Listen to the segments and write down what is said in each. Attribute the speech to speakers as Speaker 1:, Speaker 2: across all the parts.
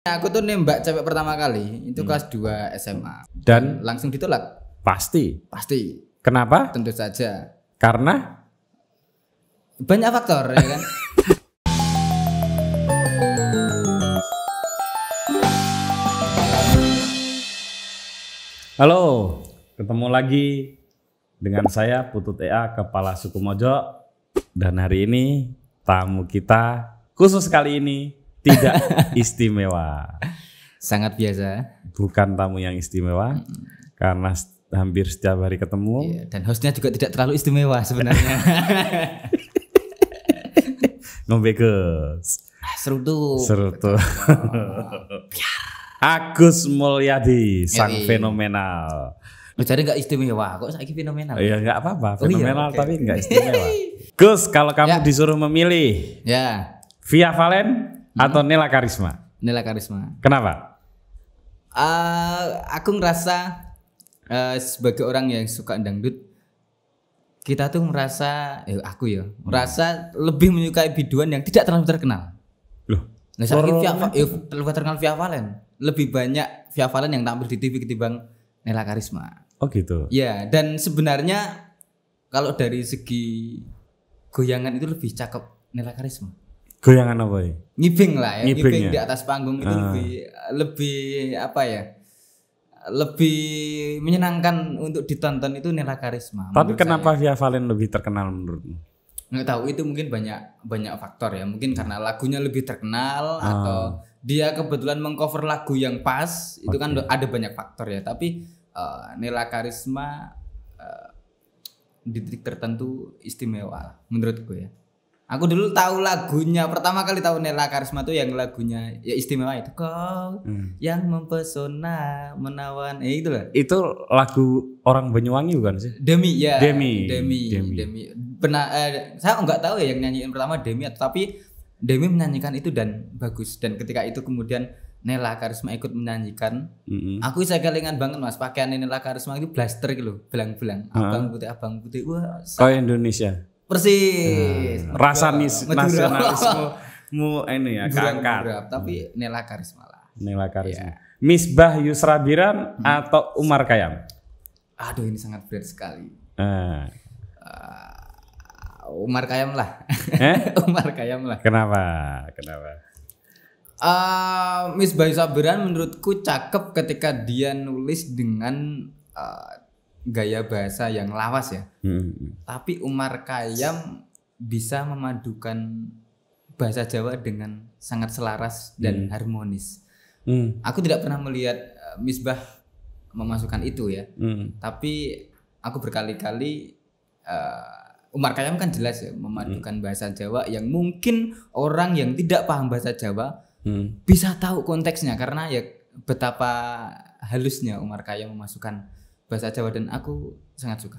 Speaker 1: Aku tuh nembak cewek pertama kali itu kelas 2 SMA
Speaker 2: Dan
Speaker 1: langsung ditolak.
Speaker 2: pasti.
Speaker 1: Pasti.
Speaker 2: Kenapa?
Speaker 1: Tentu saja.
Speaker 2: Karena
Speaker 1: Banyak faktor ya kan.
Speaker 2: halo, ketemu lagi dengan saya Putut EA Kepala Suku Mojo. Dan hari ini tamu kita khusus kali ini tidak istimewa.
Speaker 1: Sangat biasa.
Speaker 2: Bukan tamu yang istimewa karena hampir setiap hari ketemu.
Speaker 1: Iya, dan hostnya juga tidak terlalu istimewa sebenarnya.
Speaker 2: Ngombe Gus.
Speaker 1: Seru tuh.
Speaker 2: Seru tuh. Agus Mulyadi, sang
Speaker 1: Yoi.
Speaker 2: fenomenal.
Speaker 1: Lu jadi nggak istimewa, kok saiki fenomenal.
Speaker 2: Ya nggak apa-apa,
Speaker 1: Oh iya,
Speaker 2: fenomenal
Speaker 1: oke.
Speaker 2: tapi nggak istimewa. Gus, kalau
Speaker 1: Ya.
Speaker 2: kamu disuruh memilih
Speaker 1: Ya,
Speaker 2: Via Valen atau Nela Karisma,
Speaker 1: Nela Karisma.
Speaker 2: kenapa?
Speaker 1: Aku ngerasa sebagai orang yang suka dangdut, kita tuh merasa, aku ya, merasa lebih menyukai biduan yang tidak terlalu terkenal.
Speaker 2: Loh,
Speaker 1: Nah, saiki lebih terkenal Via Valen, lebih banyak Via Valen yang tampil di TV ketimbang Nela Karisma.
Speaker 2: oh gitu.
Speaker 1: Ya, dan sebenarnya kalau dari segi goyangan itu lebih cakep Nela Karisma.
Speaker 2: Goyangan apa ya?
Speaker 1: Ngibing lah ya,
Speaker 2: Ngibing
Speaker 1: ngibing
Speaker 2: ya?
Speaker 1: di atas panggung itu lebih apa ya? Lebih menyenangkan untuk ditonton itu Nela Karisma.
Speaker 2: Tapi
Speaker 1: menurut
Speaker 2: kenapa
Speaker 1: saya.
Speaker 2: Via Valen lebih terkenal menurutmu?
Speaker 1: Nggak tahu, itu mungkin banyak faktor ya. Mungkin karena lagunya lebih terkenal atau dia kebetulan mengcover lagu yang pas. Itu kan ada banyak faktor ya. Tapi Nela Karisma di titik tertentu istimewa lah, menurutku ya. Aku dulu tahu lagunya, pertama kali tahu Nela Karisma tuh yang lagunya ya istimewa itu, kau yang mempesona menawan, itu lah.
Speaker 2: Itu lagu orang Banyuwangi bukan sih?
Speaker 1: Demi ya.
Speaker 2: Demi.
Speaker 1: Benar, saya nggak tahu ya yang nyanyiin pertama Demi atau, tapi Demi menyanyikan itu dan bagus. Dan ketika itu kemudian Nela Karisma ikut menyanyikan, aku saya kelingan banget mas, pakaian Nela Karisma itu blaster gitu, belang-belang, abang putih, wah
Speaker 2: Kau Indonesia.
Speaker 1: persis.
Speaker 2: Rasa
Speaker 1: Madura.
Speaker 2: nasionalismemu ini ya keangkat.
Speaker 1: Berap, tapi Nela Karisma lah.
Speaker 2: Nela Karisma. Misbah Yusra Biran atau Umar Khayyam?
Speaker 1: Aduh, ini sangat berat sekali.
Speaker 2: Nah,
Speaker 1: Umar Khayyam lah. Umar Khayyam lah.
Speaker 2: kenapa?
Speaker 1: Miss Bayu Sabiran menurutku cakep ketika dia nulis dengan gaya bahasa yang lawas ya. Tapi Umar Khayyam bisa memadukan bahasa Jawa dengan sangat selaras dan harmonis. Aku tidak pernah melihat Misbah memasukkan itu ya. Tapi aku berkali-kali Umar Khayyam kan jelas ya memadukan bahasa Jawa yang mungkin orang yang tidak paham bahasa Jawa bisa tahu konteksnya, karena ya betapa halusnya Umar Khayyam memasukkan bahasa Jawa, dan aku sangat suka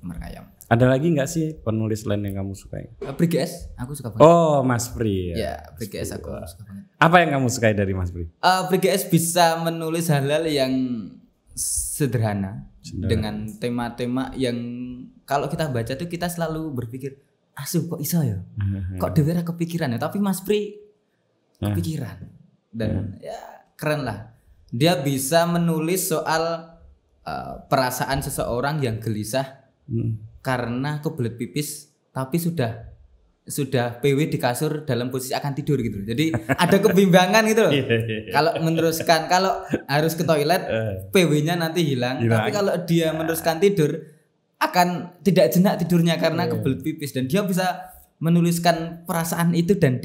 Speaker 1: Umar Khayyam.
Speaker 2: Ada lagi nggak sih penulis lain yang kamu sukai?
Speaker 1: Briges, aku suka banget.
Speaker 2: Oh, Mas Pri.
Speaker 1: Ya, Briges aku suka banget.
Speaker 2: Apa yang kamu sukai dari Mas Pri?
Speaker 1: Briges bisa menulis hal-hal yang sederhana dengan tema-tema yang kalau kita baca tuh kita selalu berpikir, asuh kok iso ya? Kok dhewe ra kepikiran ya? Tapi Mas Pri kepikiran. Dan ya keren lah. Dia bisa menulis soal perasaan seseorang yang gelisah karena kebelet pipis tapi sudah PW di kasur dalam posisi akan tidur gitu. Jadi ada kebimbangan gitu loh. Kalau meneruskan, kalau harus ke toilet PW-nya nanti hilang. Tapi kalau dia meneruskan tidur akan tidak jenak tidurnya karena kebelet pipis, dan dia bisa menuliskan perasaan itu, dan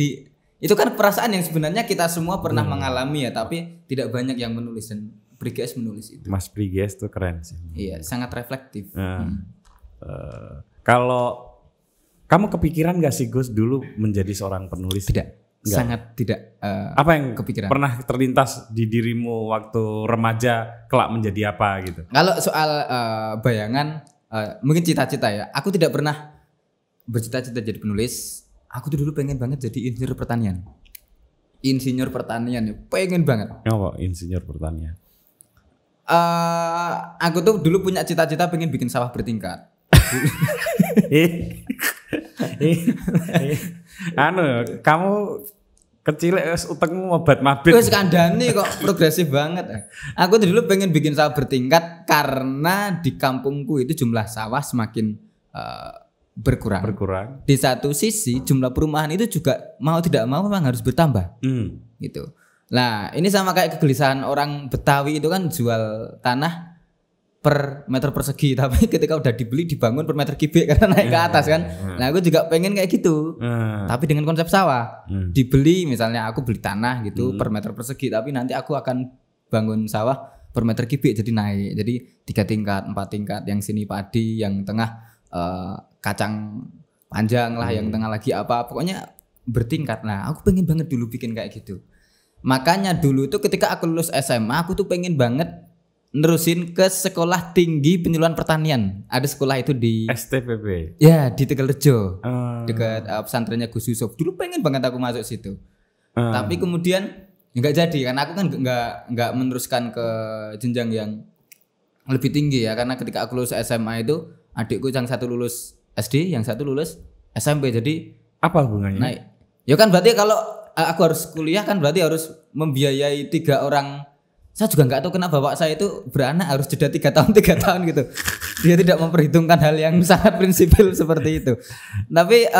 Speaker 1: itu kan perasaan yang sebenarnya kita semua pernah mengalami ya, tapi tidak banyak yang menulis, dan Briges menulis itu.
Speaker 2: Mas Briges tuh keren sih.
Speaker 1: Iya, sangat reflektif.
Speaker 2: Kalau kamu kepikiran gak sih Gus dulu menjadi seorang penulis?
Speaker 1: Tidak, sangat tidak.
Speaker 2: Apa yang
Speaker 1: kepikiran?
Speaker 2: pernah terlintas di dirimu waktu remaja kelak menjadi apa gitu?
Speaker 1: Kalau soal bayangan, mungkin cita-cita ya. Aku tidak pernah bercita-cita jadi penulis. Aku tuh dulu pengen banget jadi insinyur pertanian. Insinyur pertanian ya, pengen banget.
Speaker 2: Apa insinyur pertanian?
Speaker 1: Aku tuh dulu punya cita-cita pengen bikin sawah bertingkat.
Speaker 2: Kamu Kecil utangmu obat mabit.
Speaker 1: Wes kandhani kok progresif banget. Aku dulu pengen bikin sawah bertingkat karena di kampungku itu jumlah sawah semakin berkurang. Di satu sisi jumlah perumahan itu juga mau tidak mau memang harus bertambah. Gitu. Nah, ini sama kayak kegelisahan orang Betawi itu kan jual tanah per meter persegi, tapi ketika udah dibeli dibangun per meter kubik karena naik ke atas kan. Nah, aku juga pengen kayak gitu. Tapi dengan konsep sawah. Dibeli misalnya aku beli tanah gitu per meter persegi, tapi nanti aku akan bangun sawah per meter kubik jadi naik. Jadi 3 tingkat, 4 tingkat, yang sini padi, yang tengah kacang panjang lah, yang tengah lagi apa. Pokoknya bertingkat. Nah, aku pengen banget dulu bikin kayak gitu. Makanya dulu tuh ketika aku lulus SMA, aku tuh pengen banget nerusin ke sekolah tinggi penyuluhan pertanian. Ada sekolah itu di
Speaker 2: STPP.
Speaker 1: Ya, di Tegalrejo. Dekat pesantrennya Gus Yusuf. Dulu pengen banget aku masuk situ. Tapi kemudian enggak jadi karena aku kan enggak meneruskan ke jenjang yang lebih tinggi ya, karena ketika aku lulus SMA itu adikku yang satu lulus SD, yang satu lulus SMP. Jadi
Speaker 2: apa hubungannya?
Speaker 1: Nah, ya kan berarti kalau aku harus kuliah kan berarti harus membiayai 3 orang. Saya juga nggak tahu kenapa bapak saya itu beranak harus jeda 3 tahun gitu. Dia tidak memperhitungkan hal yang sangat prinsipil seperti itu. Tapi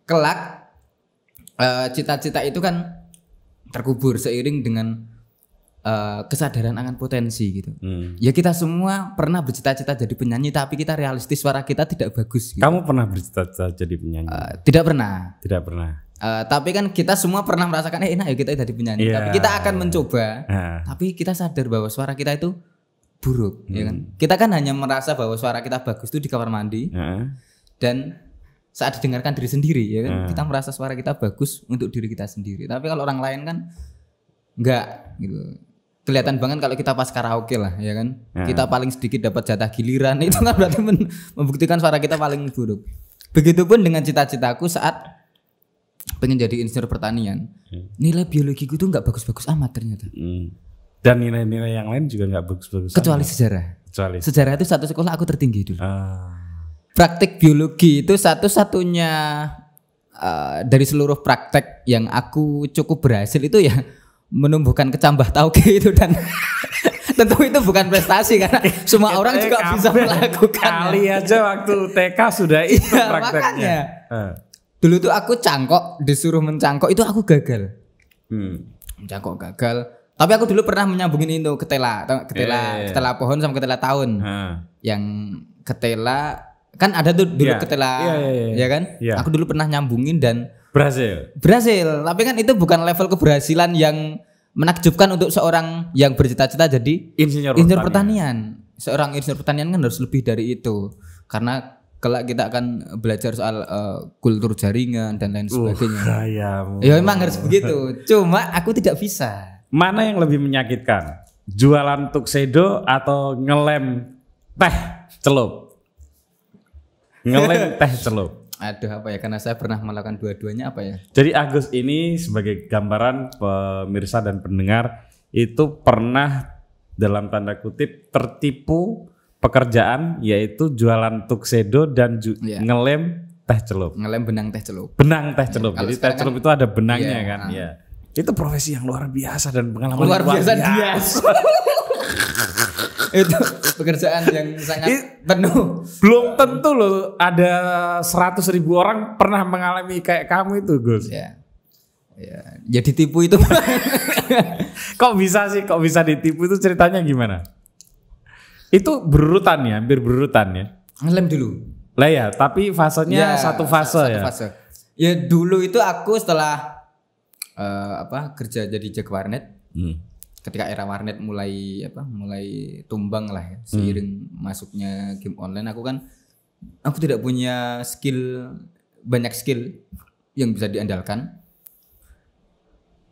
Speaker 1: kelak cita-cita itu kan terkubur seiring dengan kesadaran akan potensi gitu. Ya kita semua pernah bercita-cita jadi penyanyi, tapi kita realistis suara kita tidak bagus. Gitu.
Speaker 2: Kamu pernah bercita-cita jadi penyanyi?
Speaker 1: Tidak pernah.
Speaker 2: Tidak pernah.
Speaker 1: Tapi kan kita semua pernah merasakan enak ya kita jadi penyanyi. Tapi kita akan mencoba. Tapi kita sadar bahwa suara kita itu buruk, ya kan? Kita kan hanya merasa bahwa suara kita bagus itu di kamar mandi. Dan saat didengarkan diri sendiri, ya kan? Kita merasa suara kita bagus untuk diri kita sendiri. Tapi kalau orang lain kan enggak gitu. Kelihatan banget kalau kita pas karaoke lah, ya kan? Kita paling sedikit dapat jatah giliran, itu kan berarti membuktikan suara kita paling buruk. Begitupun dengan cita-citaku saat pengen jadi insinyur pertanian. Nilai biologiku tuh nggak bagus-bagus amat ternyata.
Speaker 2: Dan nilai-nilai yang lain juga nggak bagus-bagus.
Speaker 1: Kecuali
Speaker 2: amat.
Speaker 1: Sejarah. Sejarah itu satu sekolah aku tertinggi dulu. Praktek biologi itu satu-satunya dari seluruh praktek yang aku cukup berhasil itu ya menumbuhkan kecambah tauge itu, dan tentu itu bukan prestasi karena semua orang juga bisa melakukan.
Speaker 2: Kali aja waktu TK sudah itu prakteknya.
Speaker 1: Dulu tuh aku cangkok, disuruh mencangkok itu aku gagal. Mencangkok gagal. Tapi aku dulu pernah menyambungin itu ketela pohon sama ketela tahun. Yang ketela kan ada tuh dulu ketela, ya kan? Aku dulu pernah nyambungin dan
Speaker 2: berhasil.
Speaker 1: Tapi kan itu bukan level keberhasilan yang menakjubkan untuk seorang yang bercita-cita jadi insinyur pertanian. Seorang insinyur pertanian kan harus lebih dari itu. Karena kelak kita akan belajar soal kultur jaringan dan lain sebagainya. Ya memang harus begitu. Cuma aku tidak bisa.
Speaker 2: Mana yang lebih menyakitkan? Jualan tuxedo atau ngelem teh celup? Ngelem teh celup.
Speaker 1: Aduh, apa ya, karena saya pernah melakukan dua-duanya, apa ya.
Speaker 2: Jadi Agus ini sebagai gambaran pemirsa dan pendengar itu pernah dalam tanda kutip tertipu pekerjaan, yaitu jualan tuxedo dan ngelem teh celup.
Speaker 1: Ngelem benang teh celup.
Speaker 2: Benang teh celup. Jadi teh celup itu ada benangnya kan. Ya. Itu profesi yang luar biasa dan pengalaman
Speaker 1: luar biasa. Itu pekerjaan yang sangat penuh.
Speaker 2: Belum tentu loh ada 100.000 orang pernah mengalami kayak kamu itu, Gus.
Speaker 1: Ya. Ya ditipu itu.
Speaker 2: Kok bisa ditipu itu, ceritanya gimana? Itu berurutan ya, hampir berurutan ya.
Speaker 1: Ngelem dulu.
Speaker 2: Lah ya, tapi fasenya satu fase ya.
Speaker 1: Ya dulu itu aku setelah kerja jadi jack warnet. Ketika era warnet mulai tumbang lah ya, seiring masuknya game online, aku tidak punya banyak skill yang bisa diandalkan.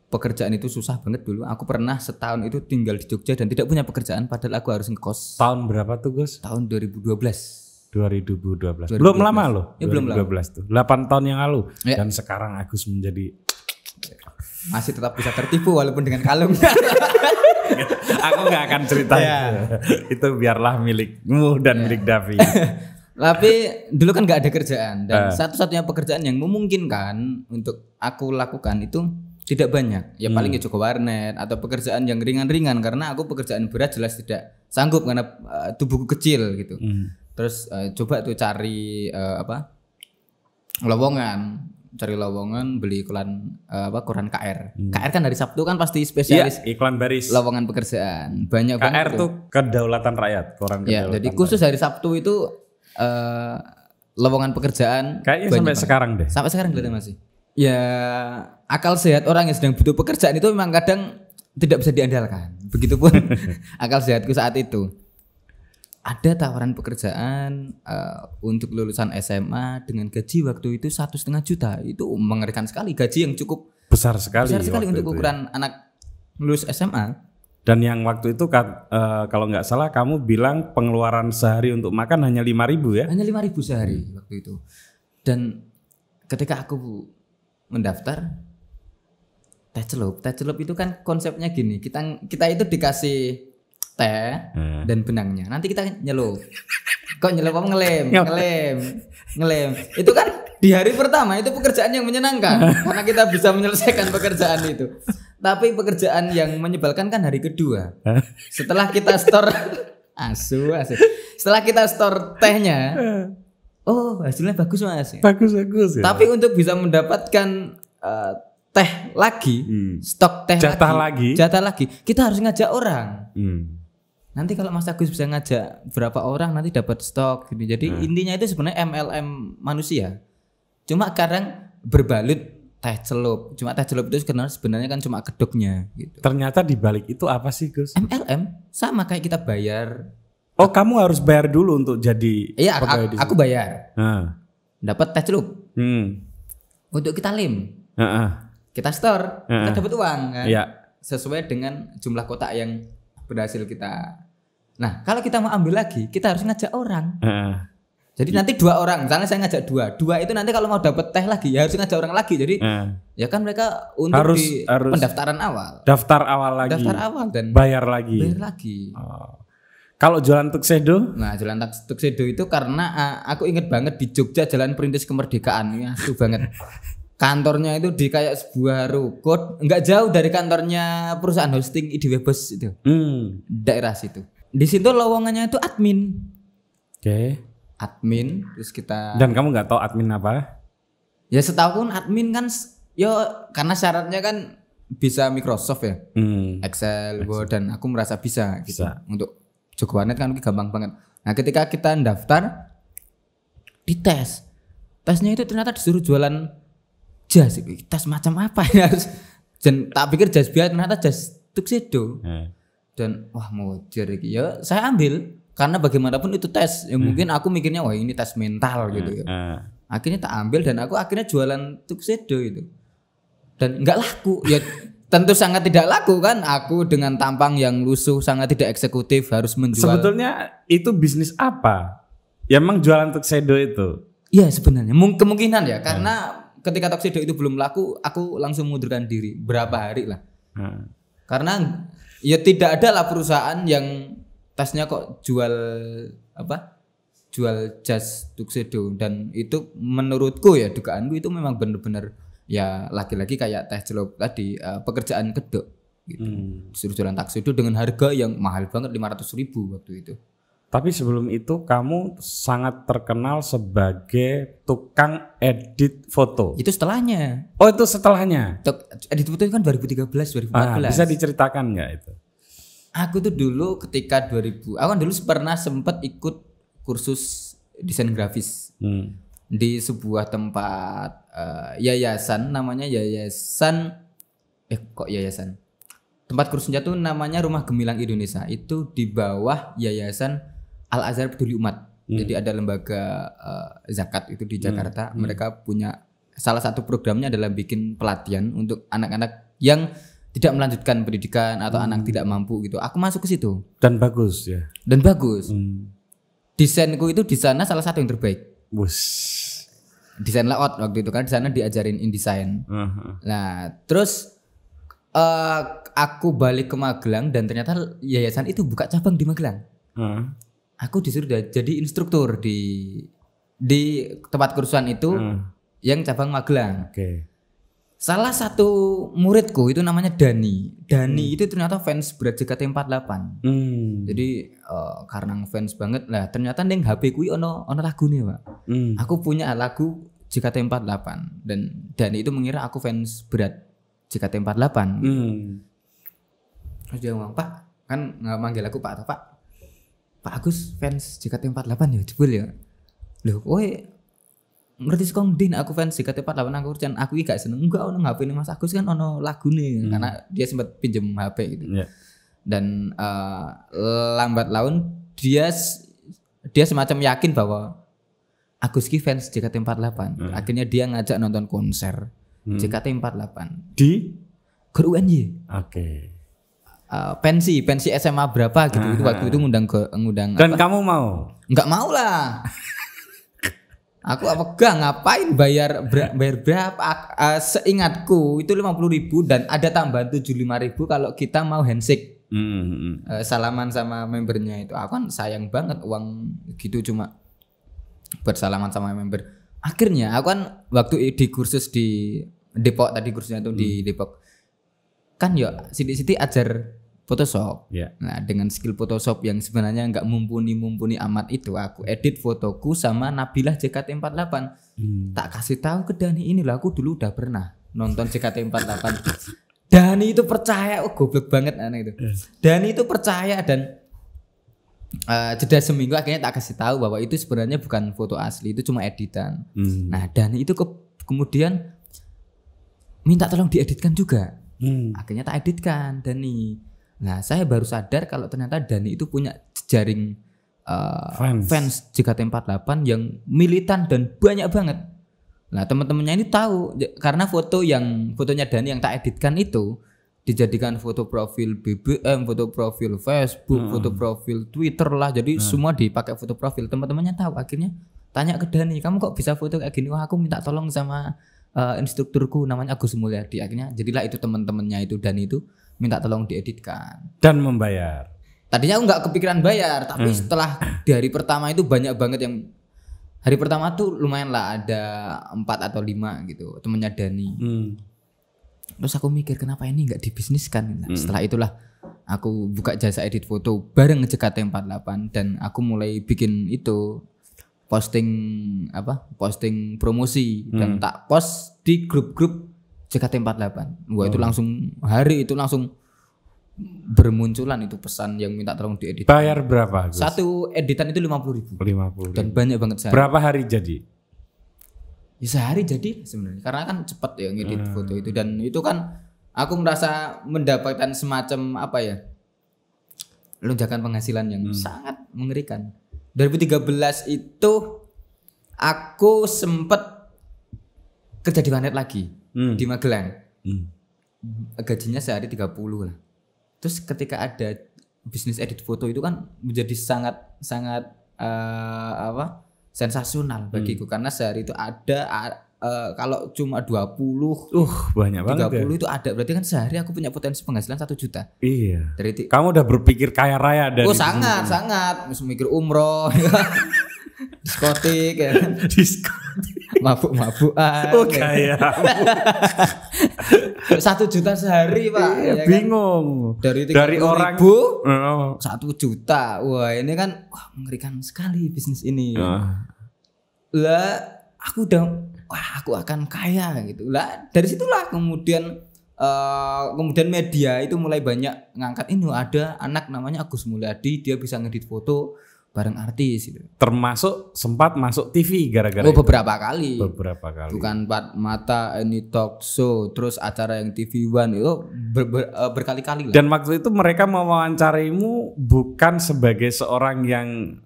Speaker 1: Pekerjaan itu susah banget dulu. Aku pernah setahun itu tinggal di Jogja dan tidak punya pekerjaan padahal aku harus ngekos.
Speaker 2: Tahun berapa tuh, Gus?
Speaker 1: Tahun 2012.
Speaker 2: 2012. Belum lama loh.
Speaker 1: Ya, belum lama.
Speaker 2: 2012 tuh. 8 tahun yang lalu. Ya. Dan sekarang Agus menjadi
Speaker 1: masih tetap bisa tertipu walaupun dengan kalung.
Speaker 2: Aku nggak akan cerita itu biarlah milikmu dan milik Davi.
Speaker 1: Tapi dulu kan nggak ada kerjaan dan satu-satunya pekerjaan yang memungkinkan untuk aku lakukan itu tidak banyak. Ya paling ya jaga warnet atau pekerjaan yang ringan-ringan karena aku pekerjaan berat jelas tidak sanggup karena tubuhku kecil gitu. Terus coba tuh cari lowongan beli koran KR. KR kan hari Sabtu kan pasti spesialis
Speaker 2: iklan baris
Speaker 1: lowongan pekerjaan. Banyak banget.
Speaker 2: KR tuh Kedaulatan Rakyat, koran
Speaker 1: ya, jadi khusus hari Sabtu itu lowongan pekerjaan
Speaker 2: kayaknya sampai
Speaker 1: banget.
Speaker 2: sekarang deh.
Speaker 1: Sampai sekarang kelihatan masih. Ya, akal sehat orang yang sedang butuh pekerjaan itu memang kadang tidak bisa diandalkan. Begitupun akal sehatku saat itu. Ada tawaran pekerjaan untuk lulusan SMA dengan gaji waktu itu 1,5 juta. Itu mengerikan sekali, gaji yang cukup
Speaker 2: besar sekali
Speaker 1: untuk ukuran anak lulus SMA.
Speaker 2: Dan yang waktu itu kalau nggak salah kamu bilang pengeluaran sehari untuk makan hanya 5.000 ya? Hanya
Speaker 1: 5.000 sehari waktu itu. Dan ketika aku mendaftar teh celup itu kan konsepnya gini, kita itu dikasih teh dan benangnya. Nanti kita nyelup. Kok nyelup apa ngelem. Itu kan di hari pertama itu pekerjaan yang menyenangkan karena kita bisa menyelesaikan pekerjaan itu. Tapi pekerjaan yang menyebalkan kan hari kedua. Setelah kita store asu. Setelah kita store tehnya, oh hasilnya bagus Mas.
Speaker 2: Bagus ya.
Speaker 1: Tapi untuk bisa mendapatkan teh lagi, stok teh
Speaker 2: jatah
Speaker 1: lagi, kita harus ngajak orang. Nanti kalau Mas Agus bisa ngajak berapa orang nanti dapat stok gitu. Jadi intinya itu sebenarnya MLM manusia. Cuma kadang berbalut teh celup. Cuma teh celup itu sebenarnya kan cuma kedoknya gitu.
Speaker 2: Ternyata di balik itu apa sih, Gus?
Speaker 1: MLM sama kayak kita bayar.
Speaker 2: Oh, kamu harus bayar dulu untuk jadi.
Speaker 1: Iya, aku bayar. Dapat teh celup. Untuk kita lem. Kita store, kita dapat uang kan. Sesuai dengan jumlah kotak yang berhasil kita. Nah, kalau kita mau ambil lagi, kita harus ngajak orang. Jadi nanti 2 orang, misalnya saya ngajak 2 itu nanti kalau mau dapat teh lagi ya harus ngajak orang lagi. Jadi ya kan mereka untuk harus pendaftaran awal.
Speaker 2: Daftar awal dan bayar lagi. Oh. Kalau jualan tuxedo?
Speaker 1: Nah, jualan tuxedo itu karena aku inget banget di Jogja Jalan Perintis Kemerdekaan ya, asu banget. Kantornya itu di kayak sebuah ruko, nggak jauh dari kantornya perusahaan hosting IDW-Bus itu. Daerah situ. Di situ lowongannya itu admin.
Speaker 2: Oke.
Speaker 1: Admin, terus kita.
Speaker 2: Dan kamu nggak tahu admin apa?
Speaker 1: Ya setahun admin kan, karena syaratnya kan bisa Microsoft ya, Excel, Word, dan aku merasa bisa gitu. Untuk jago warnet kan gampang banget. Nah ketika kita daftar, dites, tesnya itu ternyata disuruh jualan jas. Tes macam apa ya harus? Dan tak pikir jas biar ternyata jas tuxedo. Dan wah mau jadi ya saya ambil karena bagaimanapun itu tes. Ya mungkin aku mikirnya wah ini tes mental gitu ya. Akhirnya tak ambil dan aku akhirnya jualan tuxedo itu. Dan enggak laku. Ya tentu sangat tidak laku kan. Aku dengan tampang yang lusuh sangat tidak eksekutif harus menjual.
Speaker 2: Sebetulnya itu bisnis apa? Ya emang jualan tuxedo itu.
Speaker 1: Iya sebenarnya kemungkinan ya karena ketika tuxedo itu belum laku, aku langsung mundurkan diri berapa hari lah. Karena ya tidak ada lah perusahaan yang tasnya kok jual jas tuxedo dan itu menurutku ya dugaanku itu memang benar-benar ya lagi-lagi kayak teh celup tadi pekerjaan kedok gitu. Disuruh jualan tuxedo dengan harga yang mahal banget 500.000 waktu itu.
Speaker 2: Tapi sebelum itu kamu sangat terkenal sebagai tukang edit foto.
Speaker 1: Itu setelahnya.
Speaker 2: Oh itu setelahnya.
Speaker 1: Edit foto itu kan 2013, 2014.
Speaker 2: Bisa diceritakan nggak itu?
Speaker 1: Aku tuh dulu ketika 2000, aku kan dulu pernah sempat ikut kursus desain grafis di sebuah tempat yayasan, namanya yayasan. Tempat kursusnya tuh namanya Rumah Gemilang Indonesia. Itu di bawah yayasan Al Azhar Peduli Umat. Jadi ada lembaga zakat itu di Jakarta. Mereka punya salah satu programnya adalah bikin pelatihan untuk anak-anak yang tidak melanjutkan pendidikan atau anak tidak mampu gitu. Aku masuk ke situ.
Speaker 2: Dan bagus ya.
Speaker 1: Dan bagus. Desainku itu di sana salah satu yang terbaik. Desain layout waktu itu kan di sana diajarin InDesign. Nah, terus aku balik ke Magelang dan ternyata yayasan itu buka cabang di Magelang. aku disuruh jadi instruktur di tempat kursusan itu yang cabang Magelang. Salah satu muridku itu namanya Dani. Dani itu ternyata fans berat JKT48. Jadi karena fans banget lah. Ternyata neng HP ku ono lagune, Pak. Aku punya lagu JKT48 dan Dani itu mengira aku fans berat JKT48. Terus dia ngomong, Pak, kan nggak manggil aku Pak Agus fans JKT48 ya, jebul ya. Loh, kowe ngerti sekong din aku fans JKT48 aku gak seneng enggak ono HP Mas Agus kan ono lagune karena dia sempat pinjem HP gitu. Dan lambat laun dia semacam yakin bahwa Agus ki fans JKT48. Akhirnya dia ngajak nonton konser JKT48 di Gor UNY. Pensi SMA berapa gitu. Itu waktu itu ngundang. Dan apa?
Speaker 2: Kamu mau?
Speaker 1: Enggak mau lah. Aku ngapain bayar berapa? Seingatku itu 50.000 dan ada tambahan 75.000 kalau kita mau handshake. Salaman sama membernya itu. Aku kan sayang banget uang gitu cuma bersalaman sama member. Akhirnya aku kan waktu di kursus di Depok tadi kursusnya itu di Depok. Kan ya siti-siti ajar Photoshop. Nah, dengan skill Photoshop yang sebenarnya enggak mumpuni amat itu, aku edit fotoku sama Nabilah JKT48. Tak kasih tahu ke Dani, inilah aku dulu udah pernah nonton JKT48. Dani itu percaya, goblok banget aneh itu. Dani itu percaya dan jeda seminggu akhirnya tak kasih tahu bahwa itu sebenarnya bukan foto asli, itu cuma editan. Nah, Dani itu kemudian minta tolong dieditkan juga. Akhirnya tak editkan Dani. Nah, saya baru sadar kalau ternyata Dani itu punya jaring fans JKT48 yang militan dan banyak banget. Nah, teman-temannya ini tahu karena fotonya Dani yang tak editkan itu dijadikan foto profil BBM, foto profil Facebook, foto profil Twitter lah. Jadi semua dipakai foto profil. Teman-temannya tahu. Akhirnya tanya ke Dani, "Kamu kok bisa foto kayak gini?" "Wah, aku minta tolong sama instrukturku namanya Agus Mulyadi." Akhirnya jadilah itu teman-temannya itu Dani itu minta tolong dieditkan
Speaker 2: dan membayar.
Speaker 1: Tadinya aku nggak kepikiran bayar, tapi setelah di hari pertama itu banyak banget yang hari pertama tuh lumayan lah ada 4 atau 5 gitu temennya Dani. Terus aku mikir kenapa ini nggak dibisniskan. Nah, setelah itulah aku buka jasa edit foto bareng JKT48 dan aku mulai bikin itu posting promosi dan tak post di grup-grup JKT48. Wah, itu langsung bermunculan itu pesan yang minta tolong diedit.
Speaker 2: Bayar berapa, Gus?
Speaker 1: Satu editan itu 50.000. Dan banyak banget sehari.
Speaker 2: Berapa hari jadi?
Speaker 1: Ya, sehari jadi sebenarnya. Karena kan cepat ya ngedit foto itu dan itu kan aku merasa mendapatkan semacam lonjakan penghasilan yang sangat mengerikan. 2013 itu aku sempat kerja di warnet lagi. Di Magelang. Gajinya sehari 30 lah. Terus ketika ada bisnis edit foto itu kan menjadi sangat sensasional bagiku karena sehari itu ada kalau cuma 20
Speaker 2: banyak
Speaker 1: 30
Speaker 2: banget ya?
Speaker 1: Itu ada berarti kan sehari aku punya potensi penghasilan 1 juta.
Speaker 2: Iya. Kamu udah berpikir kaya raya dari
Speaker 1: sangat mesti mikir umroh. Diskotik ya. Mabuk-mabukan.
Speaker 2: Kaya.
Speaker 1: 1 juta sehari, Pak.
Speaker 2: Ya bingung.
Speaker 1: Kan? Dari orang 1 juta. Wah, ini kan mengerikan sekali bisnis ini. Lah, aku akan kaya gitu. Lah, dari situlah kemudian media itu mulai banyak ngangkat ini ada anak namanya Agus Mulyadi, dia bisa ngedit foto bareng artis gitu.
Speaker 2: Termasuk sempat masuk TV gara-gara
Speaker 1: beberapa kali.
Speaker 2: Bukan
Speaker 1: Empat Mata, ini talk show, terus acara yang TV One itu berkali-kali lah.
Speaker 2: Dan waktu itu mereka mewawancarimu bukan sebagai seorang yang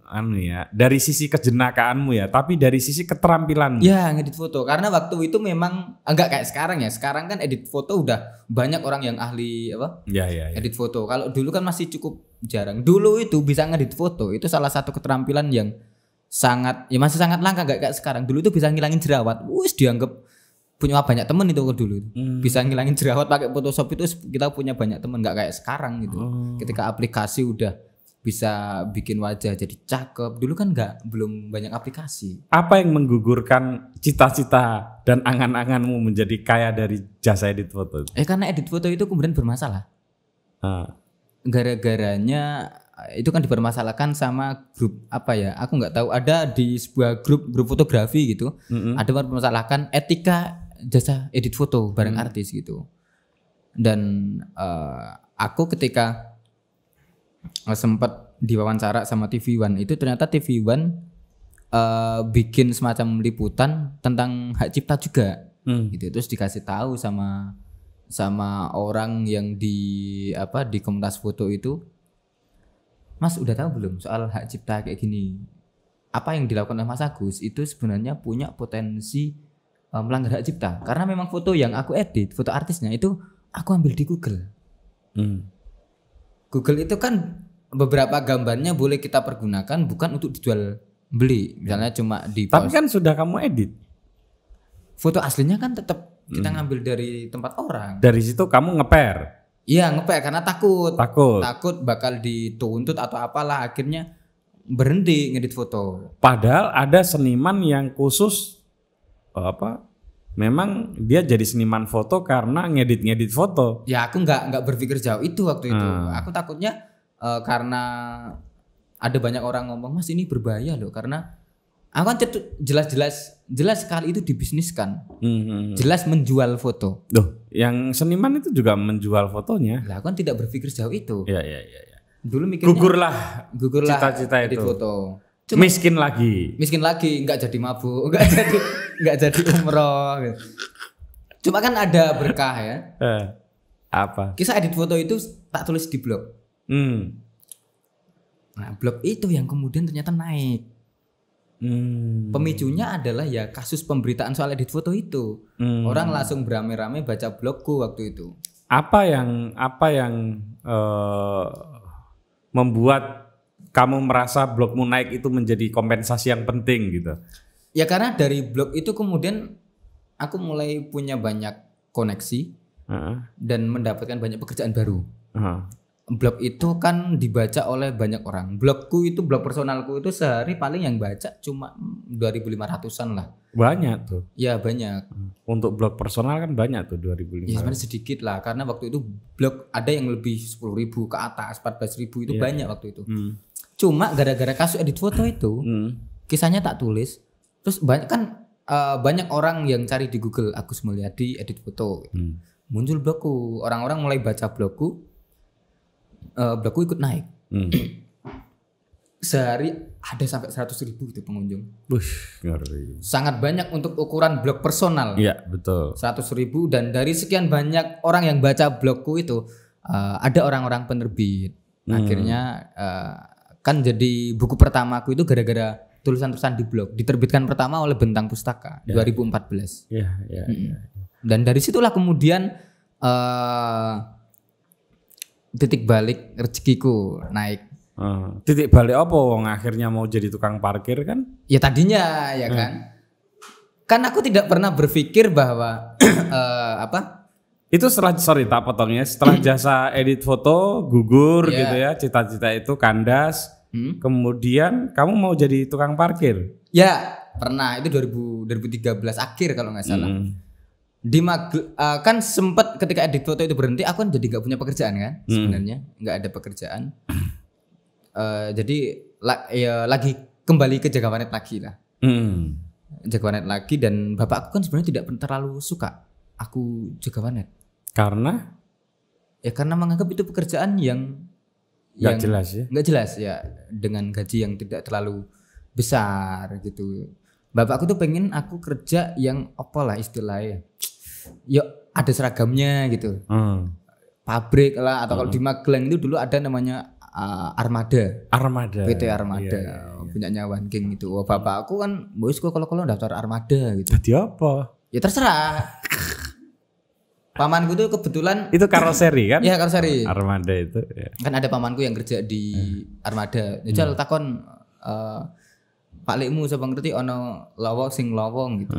Speaker 2: dari sisi kejenakaanmu ya, tapi dari sisi keterampilanmu.
Speaker 1: Ya, ngedit foto. Karena waktu itu memang enggak kayak sekarang ya. Sekarang kan edit foto udah banyak orang yang ahli
Speaker 2: Ya.
Speaker 1: Edit foto. Kalau dulu kan masih cukup jarang. Dulu itu bisa ngedit foto itu salah satu keterampilan yang masih sangat langka, enggak kayak sekarang. Dulu itu bisa ngilangin jerawat. Dianggap punya banyak temen itu dulu. Bisa ngilangin jerawat pakai Photoshop itu kita punya banyak temen, enggak kayak sekarang gitu. Ketika aplikasi udah bisa bikin wajah jadi cakep. Dulu kan belum banyak aplikasi.
Speaker 2: Apa yang menggugurkan cita-cita dan angan-anganmu menjadi kaya dari jasa edit foto?
Speaker 1: Karena edit foto itu kemudian bermasalah. Gara-garanya itu kan dipermasalahkan sama grup apa ya? Aku nggak tahu, ada di sebuah grup fotografi gitu. Ada mempermasalahkan etika jasa edit foto bareng artis gitu. Dan aku ketika sempat diwawancara sama TV One itu, ternyata TV One bikin semacam liputan tentang hak cipta juga. Gitu. Terus dikasih tahu sama orang yang di komunitas foto itu, Mas udah tahu belum soal hak cipta kayak gini? Apa yang dilakukan oleh Mas Agus itu sebenarnya punya potensi melanggar hak cipta, karena memang foto yang aku edit, foto artisnya itu aku ambil di Google. Google itu kan beberapa gambarnya boleh kita pergunakan bukan untuk dijual beli, misalnya cuma di post.
Speaker 2: Tapi kan sudah kamu edit.
Speaker 1: Foto aslinya kan tetap kita ngambil dari tempat orang.
Speaker 2: Dari situ kamu nge-pair.
Speaker 1: Iya, nge-pair karena takut bakal dituntut atau apalah, akhirnya berhenti ngedit foto.
Speaker 2: Padahal ada seniman yang khusus memang dia jadi seniman foto karena ngedit foto.
Speaker 1: Ya aku nggak berpikir jauh itu waktu itu. Aku takutnya karena ada banyak orang ngomong, Mas ini berbahaya loh, karena aku kan jelas sekali itu dibisniskan. Jelas menjual foto.
Speaker 2: Loh, yang seniman itu juga menjual fotonya.
Speaker 1: Lah aku kan tidak berpikir jauh itu.
Speaker 2: Iya.
Speaker 1: Dulu mikirnya
Speaker 2: gugurlah cita-cita
Speaker 1: edit
Speaker 2: itu.
Speaker 1: Foto.
Speaker 2: Miskin lagi,
Speaker 1: nggak jadi mabuk, nggak jadi umroh. Gitu. Cuma kan ada berkah ya.
Speaker 2: Apa?
Speaker 1: Kisah edit foto itu tak tulis di blog. Nah, blog itu yang kemudian ternyata naik. Pemicunya adalah ya kasus pemberitaan soal edit foto itu. Orang langsung beramai-ramai baca blogku waktu itu.
Speaker 2: Apa yang membuat kamu merasa blogmu naik itu menjadi kompensasi yang penting gitu?
Speaker 1: Ya karena dari blog itu kemudian aku mulai punya banyak koneksi dan mendapatkan banyak pekerjaan baru. Blog itu kan dibaca oleh banyak orang. Blog personalku itu sehari paling yang baca cuma 2.500-an lah.
Speaker 2: Banyak tuh.
Speaker 1: Ya banyak.
Speaker 2: Untuk blog personal kan banyak tuh 2.500.
Speaker 1: Ya sebenarnya sedikit lah, karena waktu itu blog ada yang lebih 10.000 ke atas, 14.000 itu banyak waktu itu. Cuma gara-gara kasus edit foto itu, kisahnya tak tulis. Terus banyak orang yang cari di Google Agus Mulyadi edit foto. Muncul blogku, orang-orang mulai baca blogku. Blogku ikut naik. Sehari ada sampai 100.000 itu pengunjung.
Speaker 2: Ngeri.
Speaker 1: Sangat banyak untuk ukuran blog personal.
Speaker 2: Iya betul.
Speaker 1: 100.000, dan dari sekian banyak orang yang baca blogku itu ada orang-orang penerbit. Akhirnya kan jadi buku pertamaku itu gara-gara tulisan-tulisan di blog. Diterbitkan pertama oleh Bentang Pustaka 2014.
Speaker 2: Iya.
Speaker 1: Dan dari situlah kemudian titik balik rezekiku naik.
Speaker 2: Titik balik apa wong akhirnya mau jadi tukang parkir kan?
Speaker 1: Ya tadinya ya kan. Kan aku tidak pernah berpikir bahwa
Speaker 2: itu setelah, tak potongnya, setelah jasa edit foto gugur gitu ya, cita-cita itu kandas. Kemudian kamu mau jadi tukang parkir?
Speaker 1: Ya pernah, itu 2013 akhir kalau nggak salah. Kan sempat ketika edit foto itu berhenti, aku kan jadi nggak punya pekerjaan kan sebenarnya, nggak ada pekerjaan. Jadi lagi kembali ke Jagawanet lagi lah. Jagawanet lagi, dan bapak aku kan sebenarnya tidak terlalu suka aku Jagawanet.
Speaker 2: Karena?
Speaker 1: Ya karena menganggap itu pekerjaan yang
Speaker 2: nggak jelas ya.
Speaker 1: Nggak jelas ya, dengan gaji yang tidak terlalu besar gitu. Bapak aku tuh pengen aku kerja yang apa lah istilahnya. Yuk ada seragamnya gitu. Pabrik lah, atau kalau di Magelang itu dulu ada namanya Armada. PT Armada. Iya. Punyanya One King itu. Oh, bapak aku kan bosku kalau daftar Armada gitu.
Speaker 2: Jadi apa?
Speaker 1: Ya terserah. Pamanku tuh kebetulan
Speaker 2: itu karoseri kan?
Speaker 1: Iya, karoseri.
Speaker 2: Armada itu. Ya.
Speaker 1: Kan ada pamanku yang kerja di Armada. Jadi takon Pak Lekmu sapa ngerti ono lowong sing lowong gitu.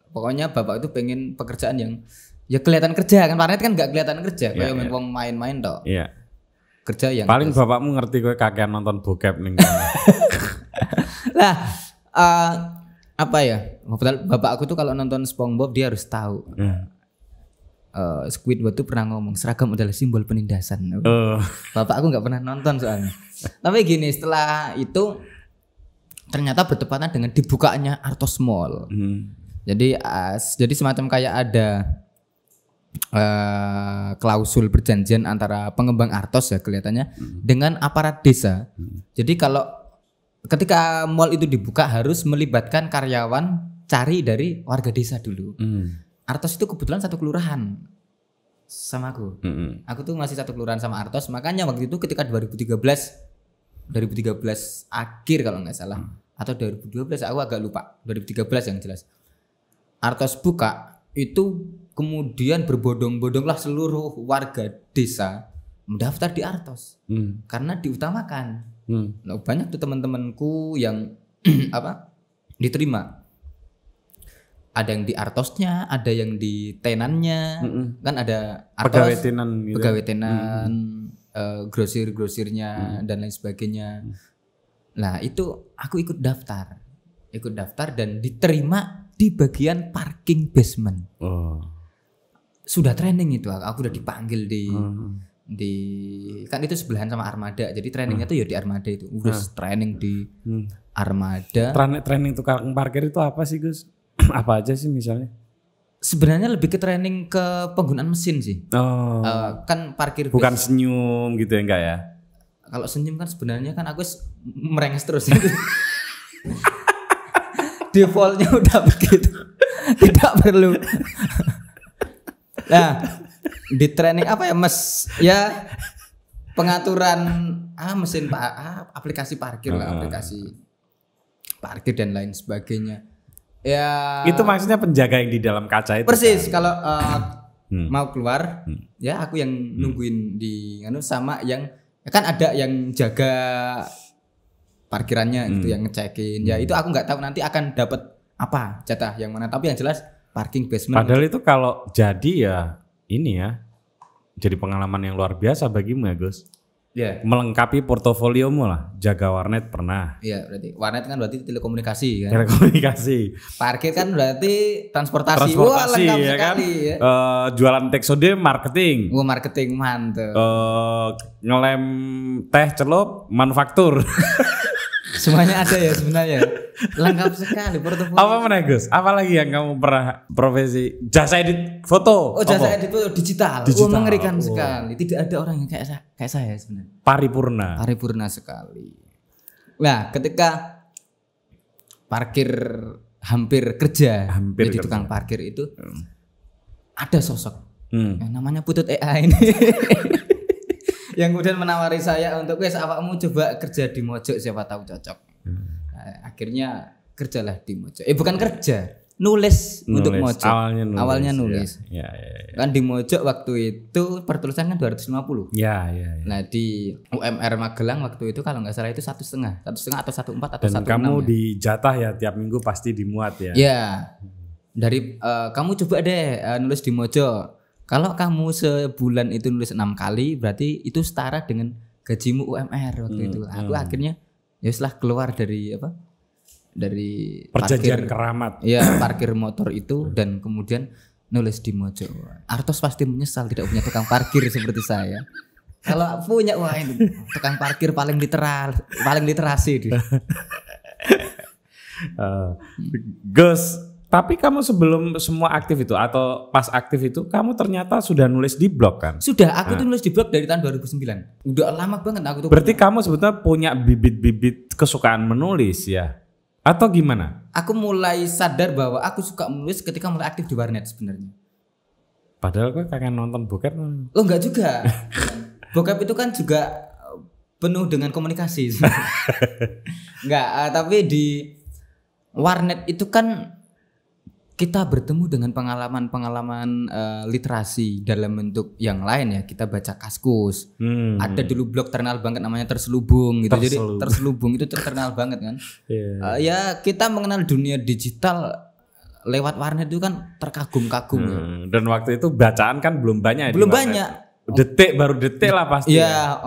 Speaker 1: Pokoknya bapak itu pengen pekerjaan yang ya kelihatan kerja kan, Parnet kan nggak kelihatan kerja, kayak wong main-main toh.
Speaker 2: Iya.
Speaker 1: kerja yang
Speaker 2: paling bapakmu ngerti kowe kakean nonton bokep ning.
Speaker 1: Lah apa ya? Bapak aku tuh kalau nonton SpongeBob dia harus tahu. Squidward tuh pernah ngomong seragam adalah simbol penindasan. Bapak aku nggak pernah nonton soalnya. Tapi gini, setelah itu ternyata bertepatan dengan dibukanya Artos Mall. Jadi semacam kayak ada klausul perjanjian antara pengembang Artos ya kelihatannya dengan aparat desa. Jadi kalau ketika mall itu dibuka harus melibatkan karyawan cari dari warga desa dulu. Artos itu kebetulan satu kelurahan sama aku. Aku tuh masih satu kelurahan sama Artos. Makanya waktu itu ketika 2013 akhir kalau nggak salah atau 2012 aku agak lupa. 2013 yang jelas. Artos buka itu kemudian berbondong-bondonglah seluruh warga desa mendaftar di Artos karena diutamakan. Nah, banyak tuh teman-temanku yang diterima. Ada yang di Artosnya, ada yang di tenannya, kan ada Artos,
Speaker 2: pegawai tenan gitu.
Speaker 1: Pegawai tenan, grosir-grosirnya dan lain sebagainya. Nah itu aku ikut daftar dan diterima di bagian parking basement. Sudah training itu, aku udah dipanggil di kan itu sebelahan sama Armada, jadi trainingnya tuh ya di Armada itu, udah training di Armada.
Speaker 2: Training tukang parkir itu apa sih Gus? Apa aja sih misalnya?
Speaker 1: Sebenarnya lebih ke training ke penggunaan mesin sih. Kan parkir
Speaker 2: bukan senyum gitu ya, enggak ya?
Speaker 1: Kalau senyum kan sebenarnya kan aku merenges terus. Defaultnya udah begitu, tidak perlu. Nah, di training apa ya pengaturan mesin aplikasi parkir lah, aplikasi parkir dan lain sebagainya. Ya. Itu
Speaker 2: maksudnya penjaga yang di dalam kaca itu.
Speaker 1: Persis kan? Kalau mau keluar, ya aku yang nungguin di sama yang kan ada yang jaga parkirannya gitu, yang ngecekin. Ya itu aku nggak tahu nanti akan dapat apa jatah yang mana, tapi yang jelas parking basement.
Speaker 2: Padahal itu kalau jadi ya ini ya jadi pengalaman yang luar biasa bagimu ya Gus.
Speaker 1: Yeah.
Speaker 2: Melengkapi portofoliomu lah. Jaga warnet pernah.
Speaker 1: Iya, berarti warnet kan berarti telekomunikasi kan.
Speaker 2: Telekomunikasi.
Speaker 1: Parkir kan berarti transportasi. Wah, lengkap
Speaker 2: ya
Speaker 1: sekali
Speaker 2: kan?
Speaker 1: Ya.
Speaker 2: Jualan teksode marketing.
Speaker 1: Wah, marketing mantep.
Speaker 2: Ngelem teh celup manufaktur.
Speaker 1: Semuanya ada ya sebenarnya. Lengkap sekali portofolio.
Speaker 2: Apa mana Gus? Apa lagi yang kamu pernah profesi? Jasa edit foto.
Speaker 1: Oh, jasa edit foto digital. Mengerikan sekali. Tidak ada orang yang kayak saya sebenarnya. Paripurna sekali. Nah, ketika parkir hampir kerja jadi tukang parkir itu ada sosok yang namanya Putut EA ini. Yang kemudian menawari saya untuk awakmu coba kerja di Mojok, siapa tahu cocok. Akhirnya kerjalah di Mojok. Bukan kerja, nulis untuk Mojok. Awalnya nulis. Ya. Kan di Mojok waktu itu pertulisan kan 250.
Speaker 2: Ya.
Speaker 1: Nah di UMR Magelang waktu itu kalau nggak salah itu 1,5 atau 1,4 atau 1,6.
Speaker 2: Dan kamu dijatah ya tiap minggu pasti dimuat ya.
Speaker 1: Ya. Dari kamu coba deh nulis di Mojok. Kalau kamu sebulan itu nulis 6 kali, berarti itu setara dengan gajimu UMR waktu itu. Aku akhirnya ya setelah keluar dari dari
Speaker 2: perjanjian keramat.
Speaker 1: Ya, parkir motor itu dan kemudian nulis di Mojok. Artos pasti menyesal tidak punya tukang parkir seperti saya. Kalau punya, wah ini tukang parkir paling literasi dia.
Speaker 2: Gus, tapi kamu sebelum semua aktif itu atau pas aktif itu kamu ternyata sudah nulis di blog kan?
Speaker 1: Sudah, aku tuh nulis di blog dari tahun 2009. Udah lama banget aku tuh.
Speaker 2: Berarti kamu sebetulnya punya bibit-bibit kesukaan menulis ya? Atau gimana?
Speaker 1: Aku mulai sadar bahwa aku suka menulis ketika mulai aktif di warnet sebenarnya.
Speaker 2: Padahal gue kangen nonton bokep.
Speaker 1: Oh enggak juga. Bokep itu kan juga penuh dengan komunikasi. Enggak, tapi di warnet itu kan kita bertemu dengan pengalaman-pengalaman literasi dalam bentuk yang lain ya. Kita baca Kaskus. Ada dulu blog terkenal banget namanya Terselubung gitu. Jadi Terselubung itu terkenal banget kan. Ya kita mengenal dunia digital lewat warnet itu kan terkagum-kagum.
Speaker 2: Dan waktu itu bacaan kan belum banyak.
Speaker 1: Belum banyak.
Speaker 2: Detik baru detik lah pasti.
Speaker 1: Iya,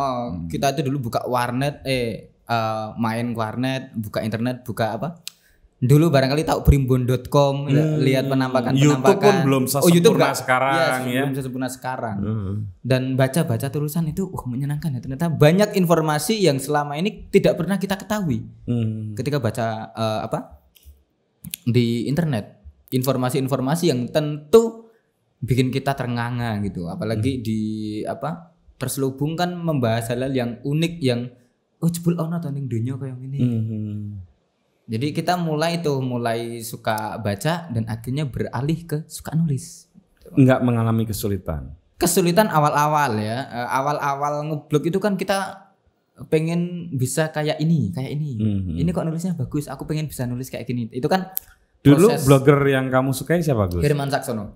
Speaker 1: kita itu dulu buka warnet, main warnet, buka internet, buka apa? Dulu barangkali tahu primbon.com, lihat penampakan.
Speaker 2: YouTube pun belum
Speaker 1: YouTube
Speaker 2: sesempurna sekarang ya.
Speaker 1: Belum sesempurna sekarang. Dan baca-baca tulisan itu menyenangkan ya. Ternyata banyak informasi yang selama ini tidak pernah kita ketahui. Ketika baca di internet, informasi-informasi yang tentu bikin kita ternganga gitu. Apalagi di terselubung kan membahas hal-hal yang unik yang jebul ono to ning donya kayak gini. Jadi kita mulai suka baca dan akhirnya beralih ke suka nulis.
Speaker 2: Enggak mengalami kesulitan.
Speaker 1: Kesulitan awal-awal ya. Awal-awal ngeblog itu kan kita pengen bisa kayak ini. Ini kok nulisnya bagus. Aku pengen bisa nulis kayak gini. Itu kan
Speaker 2: dulu blogger yang kamu sukai siapa, Gus?
Speaker 1: Herman Saksono.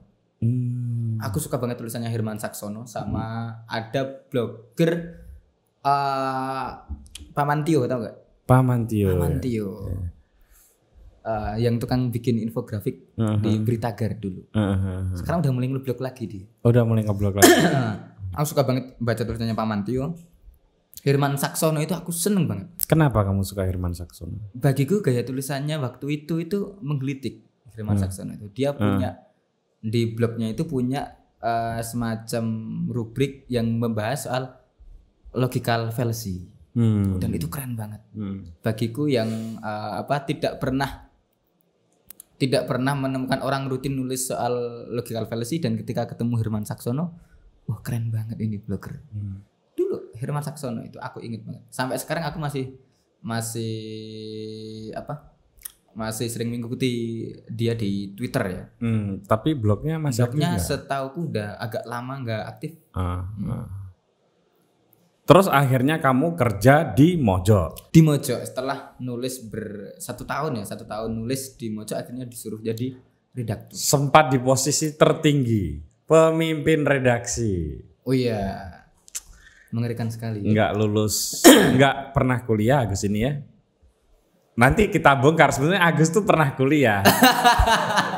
Speaker 1: Aku suka banget tulisannya Herman Saksono sama ada blogger Pamantio, tau gak?
Speaker 2: Pamantio.
Speaker 1: Yang tukang bikin infografik di Beritagar dulu. Sekarang udah mulai ngeblog lagi dia.
Speaker 2: Udah mulai ngeblog lagi.
Speaker 1: Aku suka banget baca tulisannya Pamantio. Herman Saksono itu aku seneng banget.
Speaker 2: Kenapa kamu suka Herman Saksono?
Speaker 1: Bagiku gaya tulisannya waktu itu menggelitik. Herman Saksono itu dia punya di blognya itu punya semacam rubrik yang membahas soal logical fallacy. Dan itu keren banget. Bagiku yang tidak pernah menemukan orang rutin nulis soal logical fallacy, dan ketika ketemu Herman Saksono, wah keren banget ini blogger. Dulu Herman Saksono itu aku inget banget. Sampai sekarang aku masih sering mengikuti dia di Twitter ya.
Speaker 2: Tapi blognya masih aktif?
Speaker 1: Blognya setauku udah agak lama nggak aktif.
Speaker 2: Terus akhirnya kamu kerja di Mojo.
Speaker 1: Di Mojo setelah nulis 1 tahun nulis di Mojo, akhirnya disuruh jadi redaktur.
Speaker 2: Sempat di posisi tertinggi, pemimpin redaksi.
Speaker 1: Oh iya, mengerikan sekali.
Speaker 2: Enggak lulus, enggak pernah kuliah Agus ini ya. Nanti kita bongkar, sebenarnya Agus tuh pernah kuliah.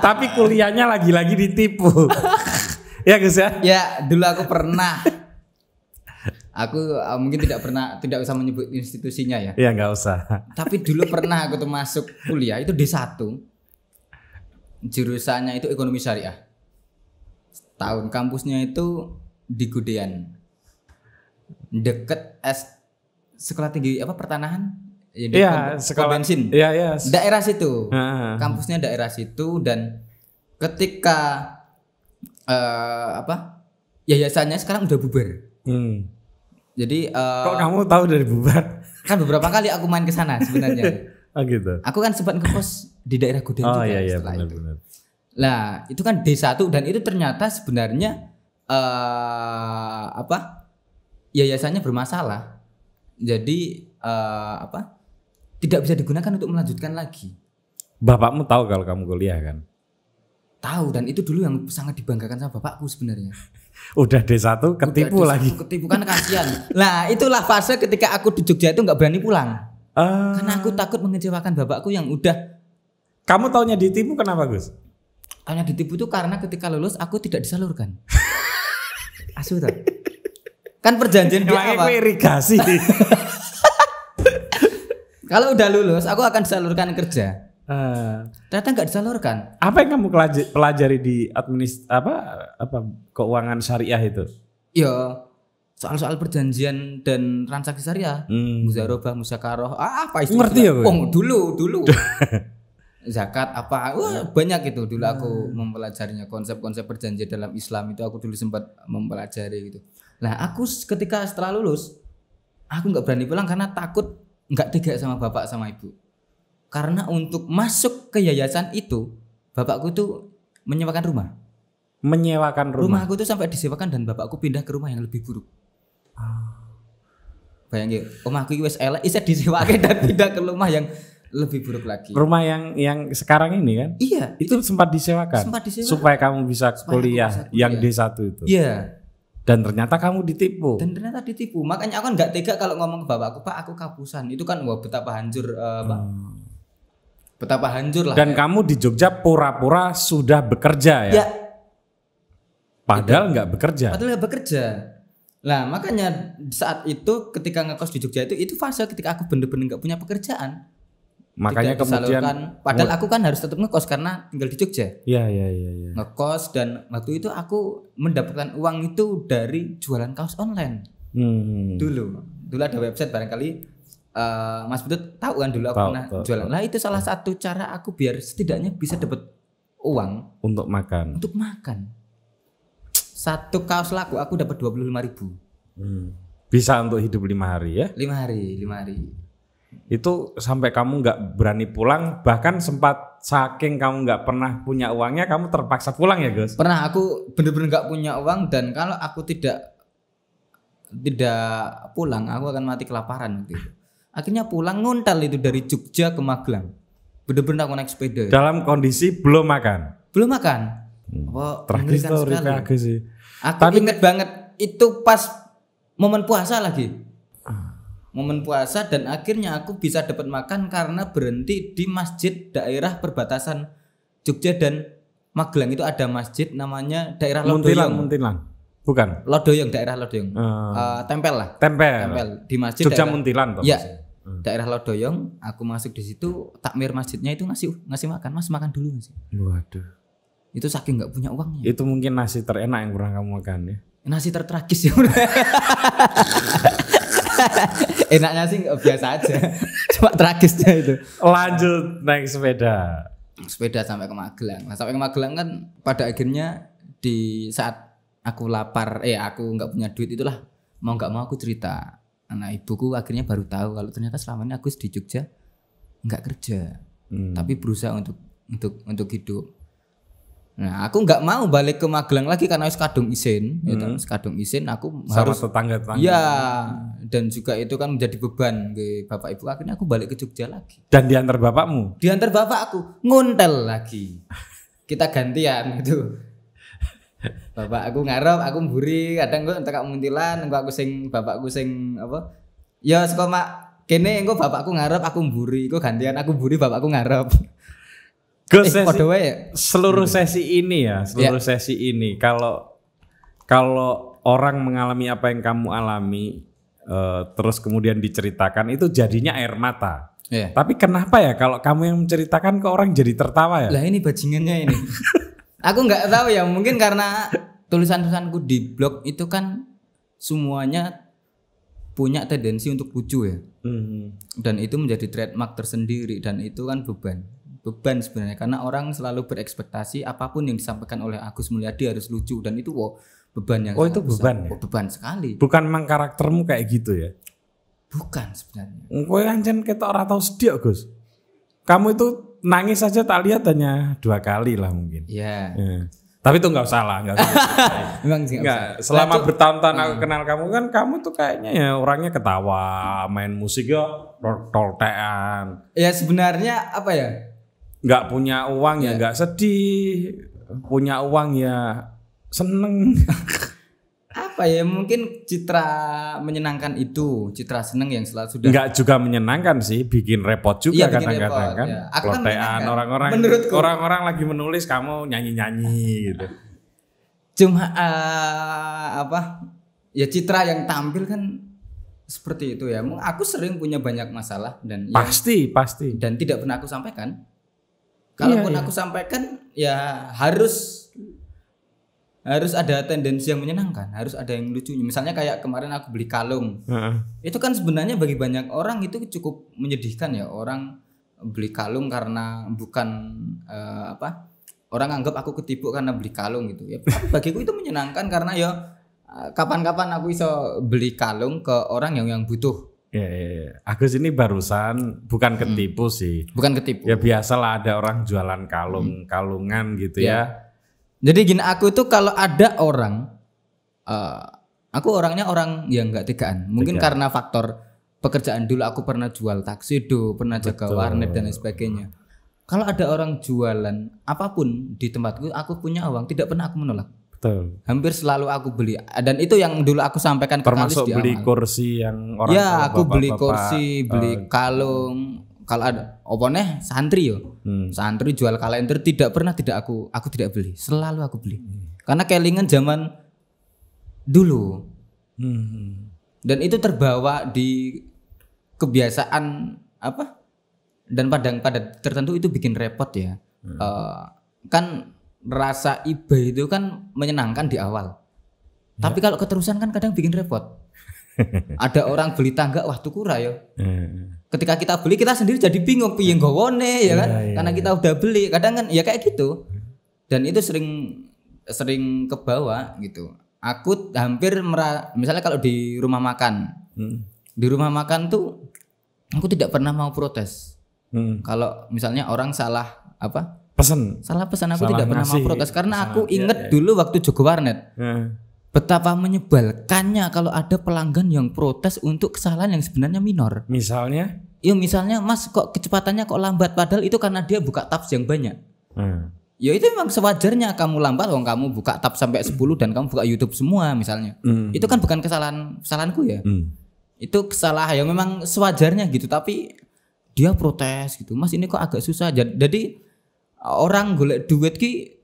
Speaker 2: Tapi kuliahnya lagi-lagi ditipu. Ya Gus ya?
Speaker 1: Ya, dulu aku pernah. Aku mungkin tidak usah menyebut institusinya ya.
Speaker 2: Iya, enggak usah.
Speaker 1: Tapi dulu pernah aku tuh masuk kuliah itu D1. Jurusannya itu ekonomi syariah. Tahun kampusnya itu di Gudean. Deket sekolah tinggi pertanahan?
Speaker 2: Iya, sekolah
Speaker 1: bensin.
Speaker 2: Iya.
Speaker 1: Daerah situ. Kampusnya daerah situ, dan ketika yayasannya sekarang udah bubar. Jadi
Speaker 2: kok kamu tahu dari bubar?
Speaker 1: Kan beberapa kali aku main ke sana sebenarnya.
Speaker 2: Oh gitu.
Speaker 1: Aku kan sempat ngekos di daerah Gudean juga.
Speaker 2: Iya,
Speaker 1: setelah
Speaker 2: benar.
Speaker 1: Lah, itu kan D1, dan itu ternyata sebenarnya yayasannya bermasalah. Jadi tidak bisa digunakan untuk melanjutkan lagi.
Speaker 2: Bapakmu tahu kalau kamu kuliah kan?
Speaker 1: Tahu, dan itu dulu yang sangat dibanggakan sama bapakku sebenarnya.
Speaker 2: Udah D1 ketipu lagi.
Speaker 1: Ketipu kan kasihan. Nah, itulah fase ketika aku di Jogja itu nggak berani pulang. Karena aku takut mengecewakan bapakku yang udah.
Speaker 2: Kamu taunya ditipu kenapa, Gus?
Speaker 1: Taunya ditipu itu karena ketika lulus aku tidak disalurkan. Asu tuh. Kan perjanjian dia apa?
Speaker 2: Irigasi.
Speaker 1: Kalau udah lulus aku akan disalurkan kerja. Ternyata nggak disalurkan.
Speaker 2: Apa yang kamu pelajari di keuangan syariah itu?
Speaker 1: Ya, soal-soal perjanjian dan transaksi syariah, muzarobah, musyakarah, apa istilah?
Speaker 2: Ngerti ya,
Speaker 1: dulu. Zakat apa? Wah, banyak itu dulu aku mempelajarinya, konsep-konsep perjanjian dalam Islam itu aku dulu sempat mempelajari gitu. Nah, aku ketika setelah lulus, aku nggak berani pulang karena takut nggak tega sama bapak sama ibu. Karena untuk masuk ke yayasan itu, bapakku tuh menyewakan rumah. Rumahku tuh sampai disewakan dan bapakku pindah ke rumah yang lebih buruk. Bayangin, omahku wis elek isih disewakan dan pindah ke rumah yang lebih buruk lagi.
Speaker 2: Rumah yang sekarang ini kan?
Speaker 1: Iya.
Speaker 2: Itu sempat disewakan. Supaya kamu bisa kuliah yang D1 itu.
Speaker 1: Iya.
Speaker 2: Dan ternyata kamu ditipu.
Speaker 1: Makanya aku kan nggak tega kalau ngomong ke bapakku, Pak aku kapusan. Itu kan betapa hancur, Pak. Betapa hancur lah.
Speaker 2: Dan kamu di Jogja pura-pura sudah bekerja ya?
Speaker 1: Ya.
Speaker 2: Padahal nggak bekerja.
Speaker 1: Lah makanya saat itu ketika ngekos di Jogja itu fase ketika aku bener-bener nggak punya pekerjaan.
Speaker 2: Makanya
Speaker 1: Tidak
Speaker 2: kemudian
Speaker 1: disalurkan. Padahal aku kan harus tetap ngekos karena tinggal di Jogja.
Speaker 2: Iya.
Speaker 1: Ngekos dan waktu itu aku mendapatkan uang itu dari jualan kaos online. Dulu ada website barangkali Mas Butut tahu kan dulu aku pernah jualan. Lah itu salah satu cara aku biar setidaknya bisa dapat uang
Speaker 2: untuk makan.
Speaker 1: Satu kaos laku aku dapat 25.000.
Speaker 2: Bisa untuk hidup 5 hari ya?
Speaker 1: 5 hari.
Speaker 2: Itu sampai kamu nggak berani pulang, bahkan sempat saking kamu nggak pernah punya uangnya, kamu terpaksa pulang ya Gus?
Speaker 1: Pernah, aku bener-bener nggak punya uang dan kalau aku tidak pulang aku akan mati kelaparan gitu. Akhirnya pulang nguntal itu dari Jogja ke Magelang. Bener-bener aku naik sepeda.
Speaker 2: Dalam kondisi belum makan.
Speaker 1: Tragis
Speaker 2: sekali sih.
Speaker 1: Aku inget banget itu pas momen puasa lagi. Momen puasa dan akhirnya aku bisa dapat makan karena berhenti di masjid daerah perbatasan Jogja dan Magelang. Itu ada masjid namanya daerah Lodoyong.
Speaker 2: Muntilan. Bukan.
Speaker 1: Lodoyong, daerah Lodoyong. Tempel lah.
Speaker 2: Tempel
Speaker 1: Di masjid
Speaker 2: Jogja
Speaker 1: daerah,
Speaker 2: Muntilan toh.
Speaker 1: Ya. Daerah Lodoyong, aku masuk di situ, takmir masjidnya itu ngasih makan. Mas makan dulu Mas.
Speaker 2: Waduh.
Speaker 1: Itu saking nggak punya uangnya.
Speaker 2: Itu mungkin nasi terenak yang pernah kamu makan ya.
Speaker 1: Nasi tertragis ya. Enaknya sih biasa aja. Cuma tragisnya itu.
Speaker 2: Lanjut naik sepeda
Speaker 1: Sampai ke Magelang. Nah, sampai ke Magelang kan pada akhirnya di saat aku lapar, aku nggak punya duit itulah mau nggak mau aku cerita. Nah ibuku akhirnya baru tahu kalau ternyata selama ini aku di Jogja nggak kerja, tapi berusaha untuk hidup. Nah aku nggak mau balik ke Magelang lagi karena wis kadung isin, kadung isin aku
Speaker 2: sama
Speaker 1: harus
Speaker 2: tetangga-tetangga.
Speaker 1: Ya, dan juga itu kan menjadi beban ke bapak ibu. Akhirnya aku balik ke Jogja lagi.
Speaker 2: Dan diantar bapakmu?
Speaker 1: Diantar bapakku, nguntel lagi. Kita gantian gitu. Bapak aku ngarep, aku mburi, kadang gue entek muntilan, engko bapakku sing apa? Ya saka mak kene engko bapakku ngarep, aku mburi, engko gantian aku mburi, bapakku ngarep.
Speaker 2: Gus,
Speaker 1: seluruh
Speaker 2: sesi ini sesi ini kalau orang mengalami apa yang kamu alami terus kemudian diceritakan itu jadinya air mata. Tapi kenapa ya kalau kamu yang menceritakan ke orang jadi tertawa ya?
Speaker 1: Lah ini bajingannya ini. Aku nggak tahu ya, mungkin karena tulisan-tulisanku di blog itu kan semuanya punya tendensi untuk lucu ya. Dan itu menjadi trademark tersendiri dan itu kan beban sebenarnya karena orang selalu berekspektasi apapun yang disampaikan oleh Agus Mulyadi harus lucu dan itu beban yang
Speaker 2: itu beban ya?
Speaker 1: Beban sekali.
Speaker 2: Bukan memang karaktermu kayak gitu ya?
Speaker 1: Bukan sebenarnya.
Speaker 2: Kowe ancen ketok ora tau sedih Gus. Kamu itu nangis saja tak lihat hanya 2 kali lah mungkin.
Speaker 1: Iya.
Speaker 2: Tapi itu nggak usah.
Speaker 1: Memang sih
Speaker 2: nggak. Selama bertahun-tahun aku kenal kamu tuh kayaknya ya orangnya ketawa, main musik ya toltean.
Speaker 1: Ya sebenarnya apa ya?
Speaker 2: Nggak punya uang ya nggak sedih, punya uang ya seneng.
Speaker 1: Apa ya mungkin citra menyenangkan itu, citra seneng yang selalu sudah.
Speaker 2: Nggak juga menyenangkan sih, bikin repot juga kadang-kadang kan. Plotean orang-orang lagi menulis kamu nyanyi-nyanyi gitu.
Speaker 1: Cuma ya citra yang tampil kan seperti itu ya. Aku sering punya banyak masalah dan
Speaker 2: pasti
Speaker 1: dan tidak pernah aku sampaikan. Kalaupun aku sampaikan ya harus ada tendensi yang menyenangkan, harus ada yang lucunya. Misalnya kayak kemarin aku beli kalung. Itu kan sebenarnya bagi banyak orang itu cukup menyedihkan ya. Orang beli kalung karena bukan orang anggap aku ketipu karena beli kalung gitu. Ya bagiku itu menyenangkan karena ya kapan-kapan aku bisa beli kalung ke orang yang butuh.
Speaker 2: Ya. Agus ini barusan bukan ketipu sih.
Speaker 1: Bukan ketipu.
Speaker 2: Ya biasalah ada orang jualan kalungan gitu ya.
Speaker 1: Jadi gini, aku itu kalau ada orang, aku orangnya orang yang nggak tegaan. Mungkin karena faktor pekerjaan dulu aku pernah jual taksido, pernah jaga warnet dan lain sebagainya. Kalau ada orang jualan apapun di tempatku, aku punya uang, tidak pernah aku menolak.
Speaker 2: Betul.
Speaker 1: Hampir selalu aku beli. Dan itu yang dulu aku sampaikan ke Kalis di awal.
Speaker 2: Termasuk beli kursi yang orang.
Speaker 1: Ya, aku beli kursi, beli kalung. Kalau ada oponeh santri yo. Santri jual kalender tidak pernah aku tidak beli. Selalu aku beli. Karena kelingan zaman dulu Dan itu terbawa di kebiasaan apa? Dan pada tertentu itu bikin repot ya. Kan rasa iba itu kan menyenangkan di awal. Tapi kalau keterusan kan kadang bikin repot. Ada orang beli tangga, wah tuku ra ya. Ketika kita beli kita sendiri jadi bingung piye gowone ya kan? Karena kita udah beli. Kadang kan ya kayak gitu. Dan itu sering kebawa gitu. Aku hampir misalnya kalau di rumah makan. Di rumah makan tuh aku tidak pernah mau protes. Kalau misalnya orang salah salah pesan aku tidak pernah mau protes karena aku inget dulu waktu Jogo Warnet. Betapa menyebalkannya kalau ada pelanggan yang protes untuk kesalahan yang sebenarnya minor.
Speaker 2: Misalnya?
Speaker 1: Ya misalnya Mas kok kecepatannya kok lambat padahal itu karena dia buka tabs yang banyak. Ya itu memang sewajarnya kamu lambat wong kamu buka tab sampai 10 dan kamu buka YouTube semua misalnya. Itu kan bukan kesalahanku ya. Itu kesalahan yang memang sewajarnya gitu tapi dia protes gitu. Mas ini kok agak susah. Jadi orang golek duit ki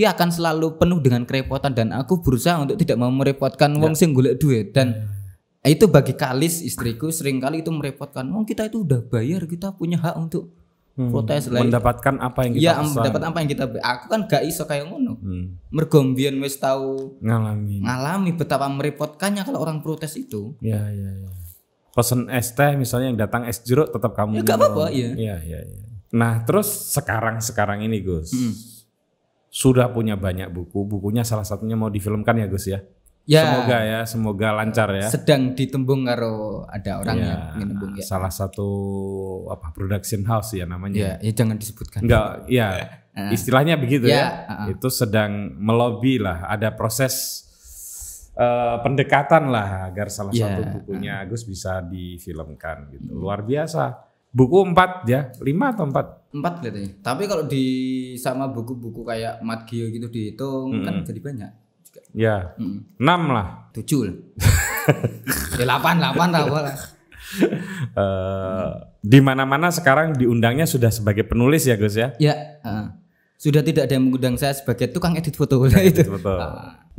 Speaker 1: akan selalu penuh dengan kerepotan dan aku berusaha untuk tidak mau merepotkan wong sing golek duit dan itu bagi Kalis istriku sering kali itu merepotkan. Wong kita itu udah bayar, kita punya hak untuk protes lah.
Speaker 2: Mendapatkan apa yang kita pesan.
Speaker 1: Mendapat apa yang kita aku kan gak iso kayak ngono. Mergo mbiyen wis tau ngalami betapa merepotkannya kalau orang protes itu.
Speaker 2: Iya. Pesen es teh misalnya yang datang es jeruk tetap kamu.
Speaker 1: Ya gak apa-apa ya.
Speaker 2: Iya. Nah, terus sekarang ini Gus. Sudah punya banyak bukunya salah satunya mau difilmkan ya Gus ya. Semoga lancar ya.
Speaker 1: Sedang ditembung karo ada orang yang ingin nembung ya.
Speaker 2: Salah satu production house ya namanya.
Speaker 1: Ya jangan disebutkan.
Speaker 2: Enggak, ya. Istilahnya begitu ya. Itu sedang melobi lah, ada proses pendekatan lah agar salah satu bukunya Agus bisa difilmkan gitu. Luar biasa. Buku 4 ya, 5 atau 4?
Speaker 1: 4 kelihatannya. Tapi kalau sama buku-buku kayak Mat Gio gitu dihitung kan jadi banyak.
Speaker 2: Ya, 6 lah.
Speaker 1: 7 lah. Ya 8 lah.
Speaker 2: Di mana-mana sekarang diundangnya sudah sebagai penulis ya Gus ya?
Speaker 1: Ya, sudah tidak ada yang mengundang saya sebagai tukang edit foto.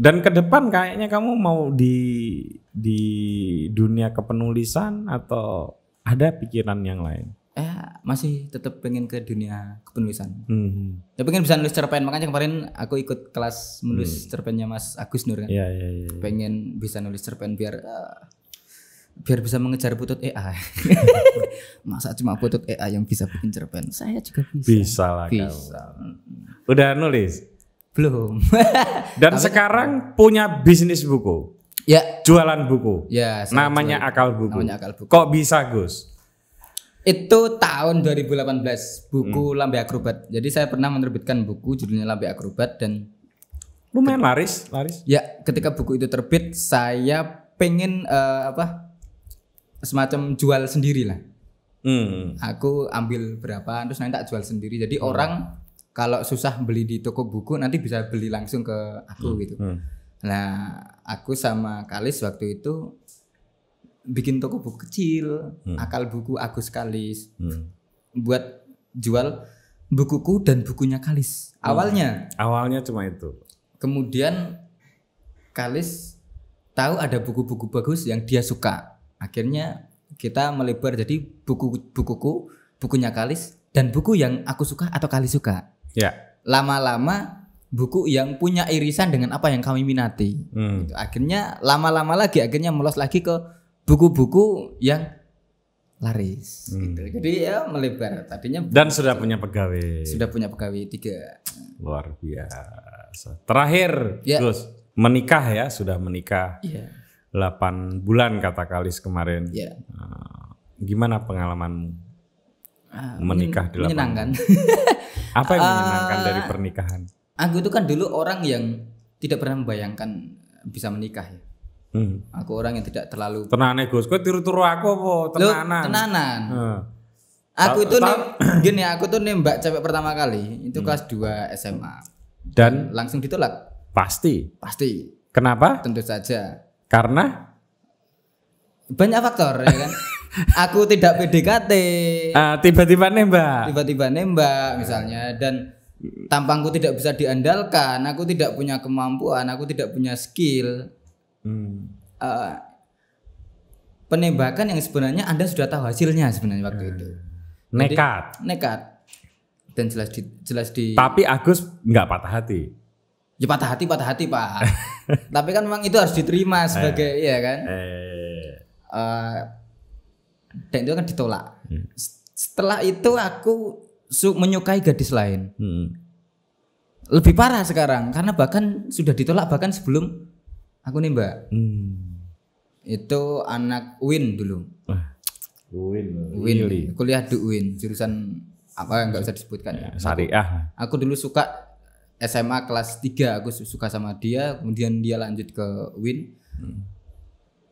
Speaker 2: Dan ke depan kayaknya kamu mau di dunia kepenulisan atau ada pikiran yang lain?
Speaker 1: Masih tetap pengen ke dunia kepenulisan. Ya pengen bisa nulis cerpen, makanya kemarin aku ikut kelas menulis cerpennya Mas Agus Nur kan.
Speaker 2: Iya.
Speaker 1: Pengen bisa nulis cerpen biar bisa mengejar Putut EA. Masa cuma Putut EA yang bisa bikin cerpen? Saya juga bisa.
Speaker 2: Bisa lah. Udah nulis?
Speaker 1: Belum.
Speaker 2: Dan sekarang punya bisnis buku.
Speaker 1: Ya,
Speaker 2: jualan buku.
Speaker 1: Ya,
Speaker 2: namanya Akal Buku.
Speaker 1: Buku.
Speaker 2: Kok bisa, Gus?
Speaker 1: Itu tahun 2018, buku Lambe Akrobat. Jadi saya pernah menerbitkan buku judulnya Lambe Akrobat dan
Speaker 2: lumayan laris.
Speaker 1: Ya, ketika buku itu terbit, saya pengen semacam jual sendiri lah. Aku ambil berapa, terus nanti tak jual sendiri. Jadi orang kalau susah beli di toko buku nanti bisa beli langsung ke aku gitu. Nah, aku sama Kalis waktu itu bikin toko buku kecil, Akal Buku Agus Kalis, buat jual bukuku dan bukunya Kalis. Awalnya
Speaker 2: cuma itu.
Speaker 1: Kemudian Kalis tahu ada buku-buku bagus yang dia suka. Akhirnya kita melebar jadi bukuku, bukunya Kalis dan buku yang aku suka atau Kalis suka.
Speaker 2: Ya.
Speaker 1: Lama-lama buku yang punya irisan dengan apa yang kami minati. Gitu. Akhirnya lama-lama lagi melos lagi ke buku-buku yang laris. Gitu. Jadi ya melebar. Tadinya
Speaker 2: dan sudah punya pegawai.
Speaker 1: Sudah punya pegawai 3.
Speaker 2: Luar biasa. Terakhir, Gus, menikah ya, sudah menikah. 8 bulan kata Kalis kemarin. Gimana pengalamanmu menikah 8
Speaker 1: menyenangkan.
Speaker 2: Apa yang menyenangkan dari pernikahan?
Speaker 1: Aku itu kan dulu orang yang tidak pernah membayangkan bisa menikah ya. Aku orang yang tidak terlalu
Speaker 2: tenane Gus, kowe tiru-tiru aku apa tenanan?
Speaker 1: Aku itu gini, aku tuh nembak cewek pertama kali itu kelas 2 SMA.
Speaker 2: Dan
Speaker 1: langsung ditolak.
Speaker 2: Pasti.
Speaker 1: Kenapa?
Speaker 2: Kenapa?
Speaker 1: Tentu saja.
Speaker 2: Karena
Speaker 1: banyak faktor ya kan. Aku tidak PDKT.
Speaker 2: Tiba-tiba nembak
Speaker 1: misalnya dan tampangku tidak bisa diandalkan, aku tidak punya kemampuan, aku tidak punya skill. penembakan yang sebenarnya Anda sudah tahu hasilnya sebenarnya waktu itu. Nekat. Dan jelas di
Speaker 2: Tapi Agus nggak patah hati.
Speaker 1: Ya patah hati Pak. Tapi kan memang itu harus diterima sebagai ya kan. Dan itu kan ditolak. Setelah itu aku menyukai gadis lain. Lebih parah sekarang karena bahkan sudah ditolak bahkan sebelum aku nembak. Itu anak UIN dulu. UIN. Kuliah di UIN jurusan apa nggak usah disebutkan ya.
Speaker 2: Syariah.
Speaker 1: Aku dulu suka SMA kelas 3 aku suka sama dia, kemudian dia lanjut ke UIN.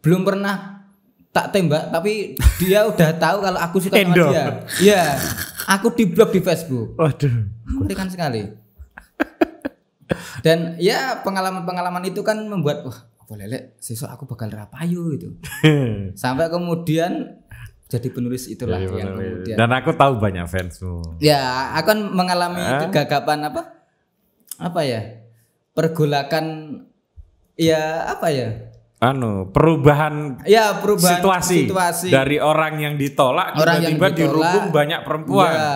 Speaker 1: Belum pernah tak tembak tapi dia udah tahu kalau aku suka sama dia. Iya. Aku diblok di Facebook.
Speaker 2: Waduh.
Speaker 1: Mengerikan sekali. Dan ya pengalaman-pengalaman itu kan membuat wah apa lelek sesuk aku bakal rapayu gitu. Sampai kemudian jadi penulis itulah yang kemudian.
Speaker 2: Dan aku tahu banyak fansmu.
Speaker 1: Ya, aku kan mengalami kegagapan apa ya? Pergolakan ya apa ya?
Speaker 2: Perubahan situasi dari orang yang ditolak tiba-tiba dirubung banyak perempuan. Ya.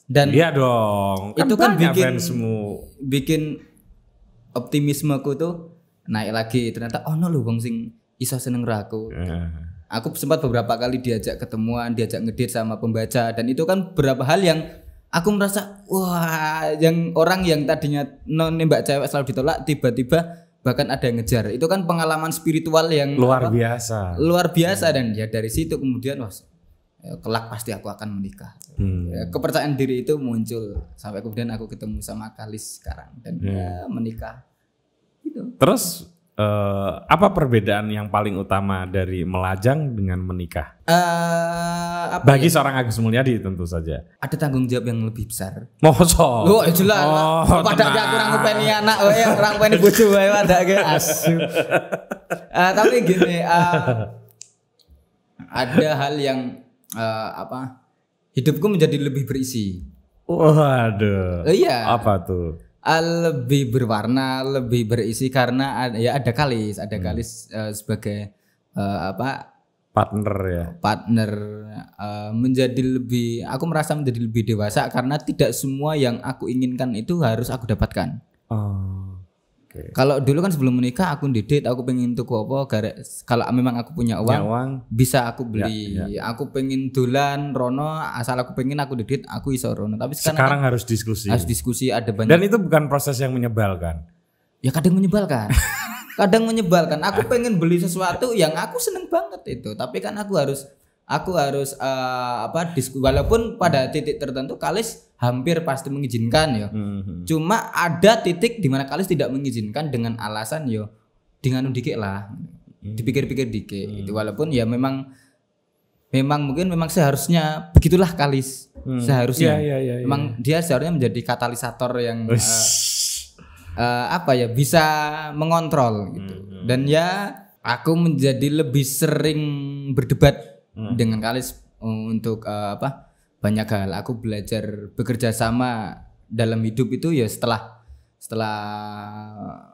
Speaker 1: Dan
Speaker 2: iya dong.
Speaker 1: Itu kan
Speaker 2: bikin
Speaker 1: optimismeku tuh naik lagi. Ternyata ono lho wong sing iso seneng aku. Aku sempat beberapa kali diajak ketemuan, diajak ngedit sama pembaca dan itu kan beberapa hal yang aku merasa wah, yang orang yang tadinya nembak cewek selalu ditolak tiba-tiba bahkan ada yang ngejar. Itu kan pengalaman spiritual yang
Speaker 2: luar biasa.
Speaker 1: Luar biasa dan ya dari situ kemudian wah, kelak pasti aku akan menikah. Kepercayaan diri itu muncul sampai kemudian aku ketemu sama Kalis sekarang dan ya menikah. Gitu.
Speaker 2: Terus apa perbedaan yang paling utama dari melajang dengan menikah? Bagi seorang Agus Mulyadi tentu saja.
Speaker 1: Ada tanggung jawab yang lebih besar.
Speaker 2: Mosok.
Speaker 1: Oh, jelas. Padahal dia kurang ngopeni anak, kurang ngopeni bojo wae padahal asu. Tapi gini, ada hal yang hidupku menjadi lebih berisi.
Speaker 2: Waduh.
Speaker 1: Iya.
Speaker 2: Apa tuh?
Speaker 1: Lebih berwarna, lebih berisi karena ada Kalis sebagai partner menjadi lebih, aku merasa menjadi lebih dewasa karena tidak semua yang aku inginkan itu harus aku dapatkan. Okay. Kalau dulu kan sebelum menikah aku didit, aku pengen tuku apa, kalau memang aku punya uang bisa aku beli. Aku pengen dolan rono, asal aku pengen aku didit, aku iso rono. Tapi
Speaker 2: sekarang kan harus diskusi.
Speaker 1: Ada banyak.
Speaker 2: Dan itu bukan proses yang menyebalkan.
Speaker 1: Ya kadang menyebalkan. Aku pengen beli sesuatu yang aku seneng banget itu, tapi kan aku harus walaupun pada titik tertentu Kalis hampir pasti mengizinkan ya. Cuma ada titik di mana Kalis tidak mengizinkan dengan alasan yo dengan dikit lah. Dipikir-pikir dikit itu walaupun ya memang mungkin seharusnya begitulah Kalis. Seharusnya. Memang dia seharusnya menjadi katalisator yang bisa mengontrol gitu. Dan ya aku menjadi lebih sering berdebat dengan Kalis untuk banyak hal. Aku belajar bekerja sama dalam hidup itu ya setelah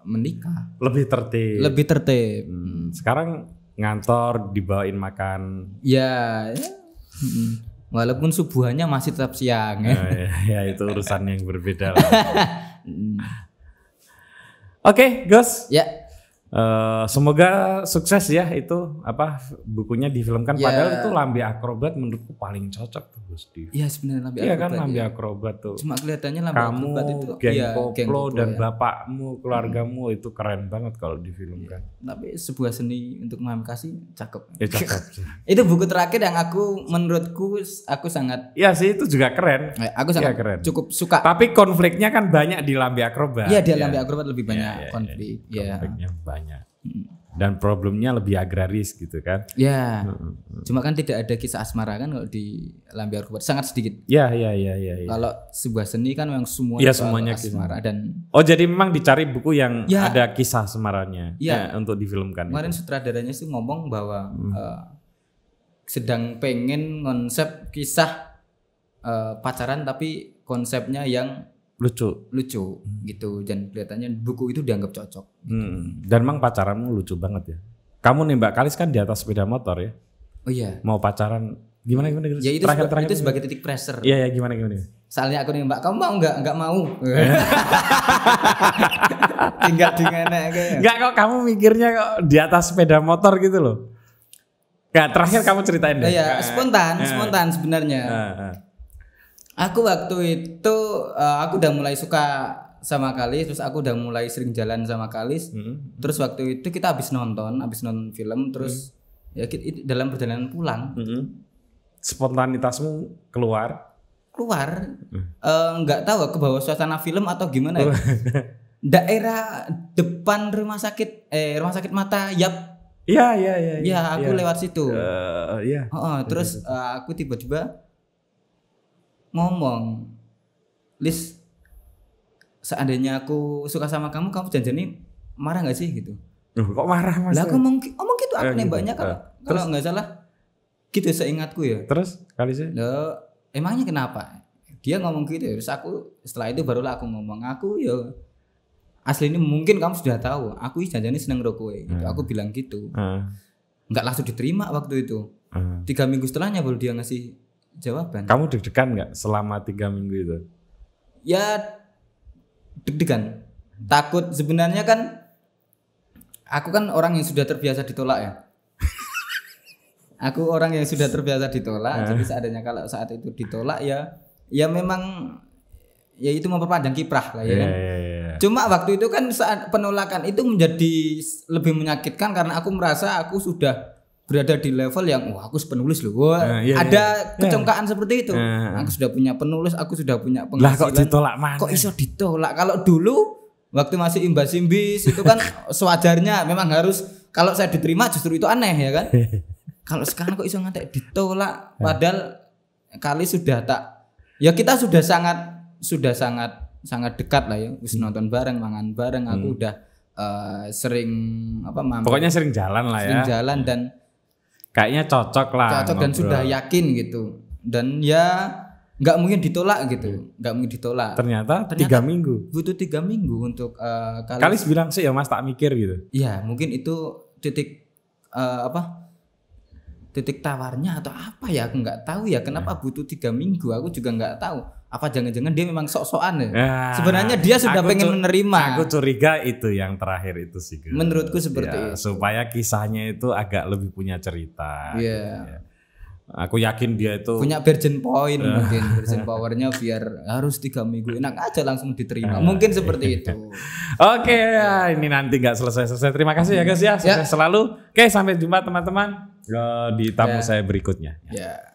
Speaker 1: menikah.
Speaker 2: Lebih tertib. Sekarang ngantor dibawain makan.
Speaker 1: Ya. Walaupun subuhannya masih tetap siang.
Speaker 2: Ya itu urusan yang berbeda lah. Oke, Gus.
Speaker 1: Ya.
Speaker 2: Semoga sukses ya itu bukunya difilmkan. Padahal itu Lambe Akrobat menurutku paling cocok tuh Gus.
Speaker 1: Iya sebenarnya Lambe
Speaker 2: Akrobat. Iya kan Lambe Akrobat tuh.
Speaker 1: Cuma kelihatannya Lambe Akrobat itu
Speaker 2: geng koplo dan bapakmu, keluargamu itu keren banget kalau difilmkan.
Speaker 1: Tapi sebuah seni untuk memamikasi cakep.
Speaker 2: Ya cakep.
Speaker 1: Itu buku terakhir yang menurutku aku sangat.
Speaker 2: Iya sih itu juga keren.
Speaker 1: Aku sangat keren. Cukup suka.
Speaker 2: Tapi konfliknya kan banyak di Lambe Akrobat.
Speaker 1: Iya di Lambe Akrobat lebih banyak konflik.
Speaker 2: Konfliknya banyak. Dan problemnya lebih agraris gitu kan.
Speaker 1: Ya. Cuma kan tidak ada kisah asmara kan kalau di Lambe Akrobat, sangat sedikit.
Speaker 2: Ya.
Speaker 1: Kalau sebuah seni kan memang semuanya asmara dan
Speaker 2: jadi memang dicari buku yang ada kisah asmaranya untuk difilmkan.
Speaker 1: Kemarin sutradaranya sih ngomong bahwa sedang pengen konsep kisah pacaran tapi konsepnya yang lucu gitu, dan kelihatannya buku itu dianggap cocok.
Speaker 2: Dan memang pacaranmu lucu banget ya. kamu nembak Kalis kan di atas sepeda motor ya.
Speaker 1: Oh iya.
Speaker 2: Mau pacaran gimana?
Speaker 1: Ya itu terakhir itu sebagai titik pressure.
Speaker 2: Iya gimana.
Speaker 1: Soalnya aku nembak, kamu mau nggak mau. Tinggal dingenek kayak.
Speaker 2: Enggak kok kamu mikirnya kok di atas sepeda motor gitu loh. Enggak, terakhir kamu ceritain deh.
Speaker 1: Iya, spontan sebenarnya. Aku waktu itu aku udah mulai suka sama Kalis, terus aku udah mulai sering jalan sama Kalis. Terus waktu itu kita habis nonton film, terus ya dalam perjalanan pulang.
Speaker 2: Spontanitasmu keluar,
Speaker 1: nggak tahu ke bawah suasana film atau gimana ya. Daerah depan rumah sakit mata Yap.
Speaker 2: Iya.
Speaker 1: Ya aku lewat situ.
Speaker 2: Iya.
Speaker 1: Terus aku tiba-tiba ngomong, Lis, seandainya aku suka sama kamu janjian marah nggak sih gitu?
Speaker 2: Kok marah Mas?
Speaker 1: Lah aku ngomong gitu aku nembaknya kalau nggak salah gitu seingatku ya.
Speaker 2: Terus Kalisnya?
Speaker 1: Loh, emangnya kenapa? Dia ngomong gitu ya. Terus aku setelah itu barulah aku ngomong, aku ya asli ini mungkin kamu sudah tahu, aku janjian seneng rokok gitu. Aku bilang gitu. Nggak langsung diterima waktu itu. 3 minggu setelahnya baru dia ngasih jawaban.
Speaker 2: Kamu deg-degan nggak selama 3 minggu itu?
Speaker 1: Ya deg-degan, takut. Sebenarnya kan aku kan orang yang sudah terbiasa ditolak ya. Aku orang yang sudah terbiasa ditolak. Jadi seadanya kalau saat itu ditolak ya memang ya itu memperpanjang kiprah lah ya kan. Cuma waktu itu kan saat penolakan itu menjadi lebih menyakitkan karena aku merasa aku sudah berada di level yang aku penulis loh. Ada kecongkaan seperti itu. Aku sudah punya penulis, aku sudah punya penghasilan.
Speaker 2: Lah kok ditolak mana?
Speaker 1: Kok iso ditolak? Kalau dulu waktu masih imbas-imbis itu kan sewajarnya memang harus, kalau saya diterima justru itu aneh ya kan. Kalau sekarang kok iso ngantek ditolak padahal kali sudah kita sudah sangat dekat lah ya. Wis nonton bareng, mangan bareng, aku udah sering mampir.
Speaker 2: Pokoknya sering jalan lah ya.
Speaker 1: Sering jalan dan
Speaker 2: kayaknya cocok lah.
Speaker 1: Cocok dan sudah yakin gitu. Dan ya nggak mungkin ditolak gitu. Nggak mungkin ditolak.
Speaker 2: Ternyata 3 minggu.
Speaker 1: Butuh 3 minggu untuk
Speaker 2: Kalis bilang sih ya Mas tak mikir gitu.
Speaker 1: Iya, mungkin itu titik titik tawarnya atau apa ya, aku nggak tahu ya kenapa butuh 3 minggu. Aku juga nggak tahu. Apa jangan-jangan dia memang sok-sokan ya? Sebenarnya dia sudah pengen menerima.
Speaker 2: Aku curiga itu yang terakhir itu sih.
Speaker 1: Menurutku seperti itu.
Speaker 2: Supaya kisahnya itu agak lebih punya cerita.
Speaker 1: Iya.
Speaker 2: Aku yakin dia itu
Speaker 1: punya virgin point mungkin, virgin powernya biar harus 3 minggu enak aja langsung diterima. Mungkin seperti itu.
Speaker 2: Oke, ini nanti nggak selesai. Terima kasih ya guys ya. Sukses selalu. Oke, sampai jumpa teman-teman di tamu saya berikutnya.
Speaker 1: Ya.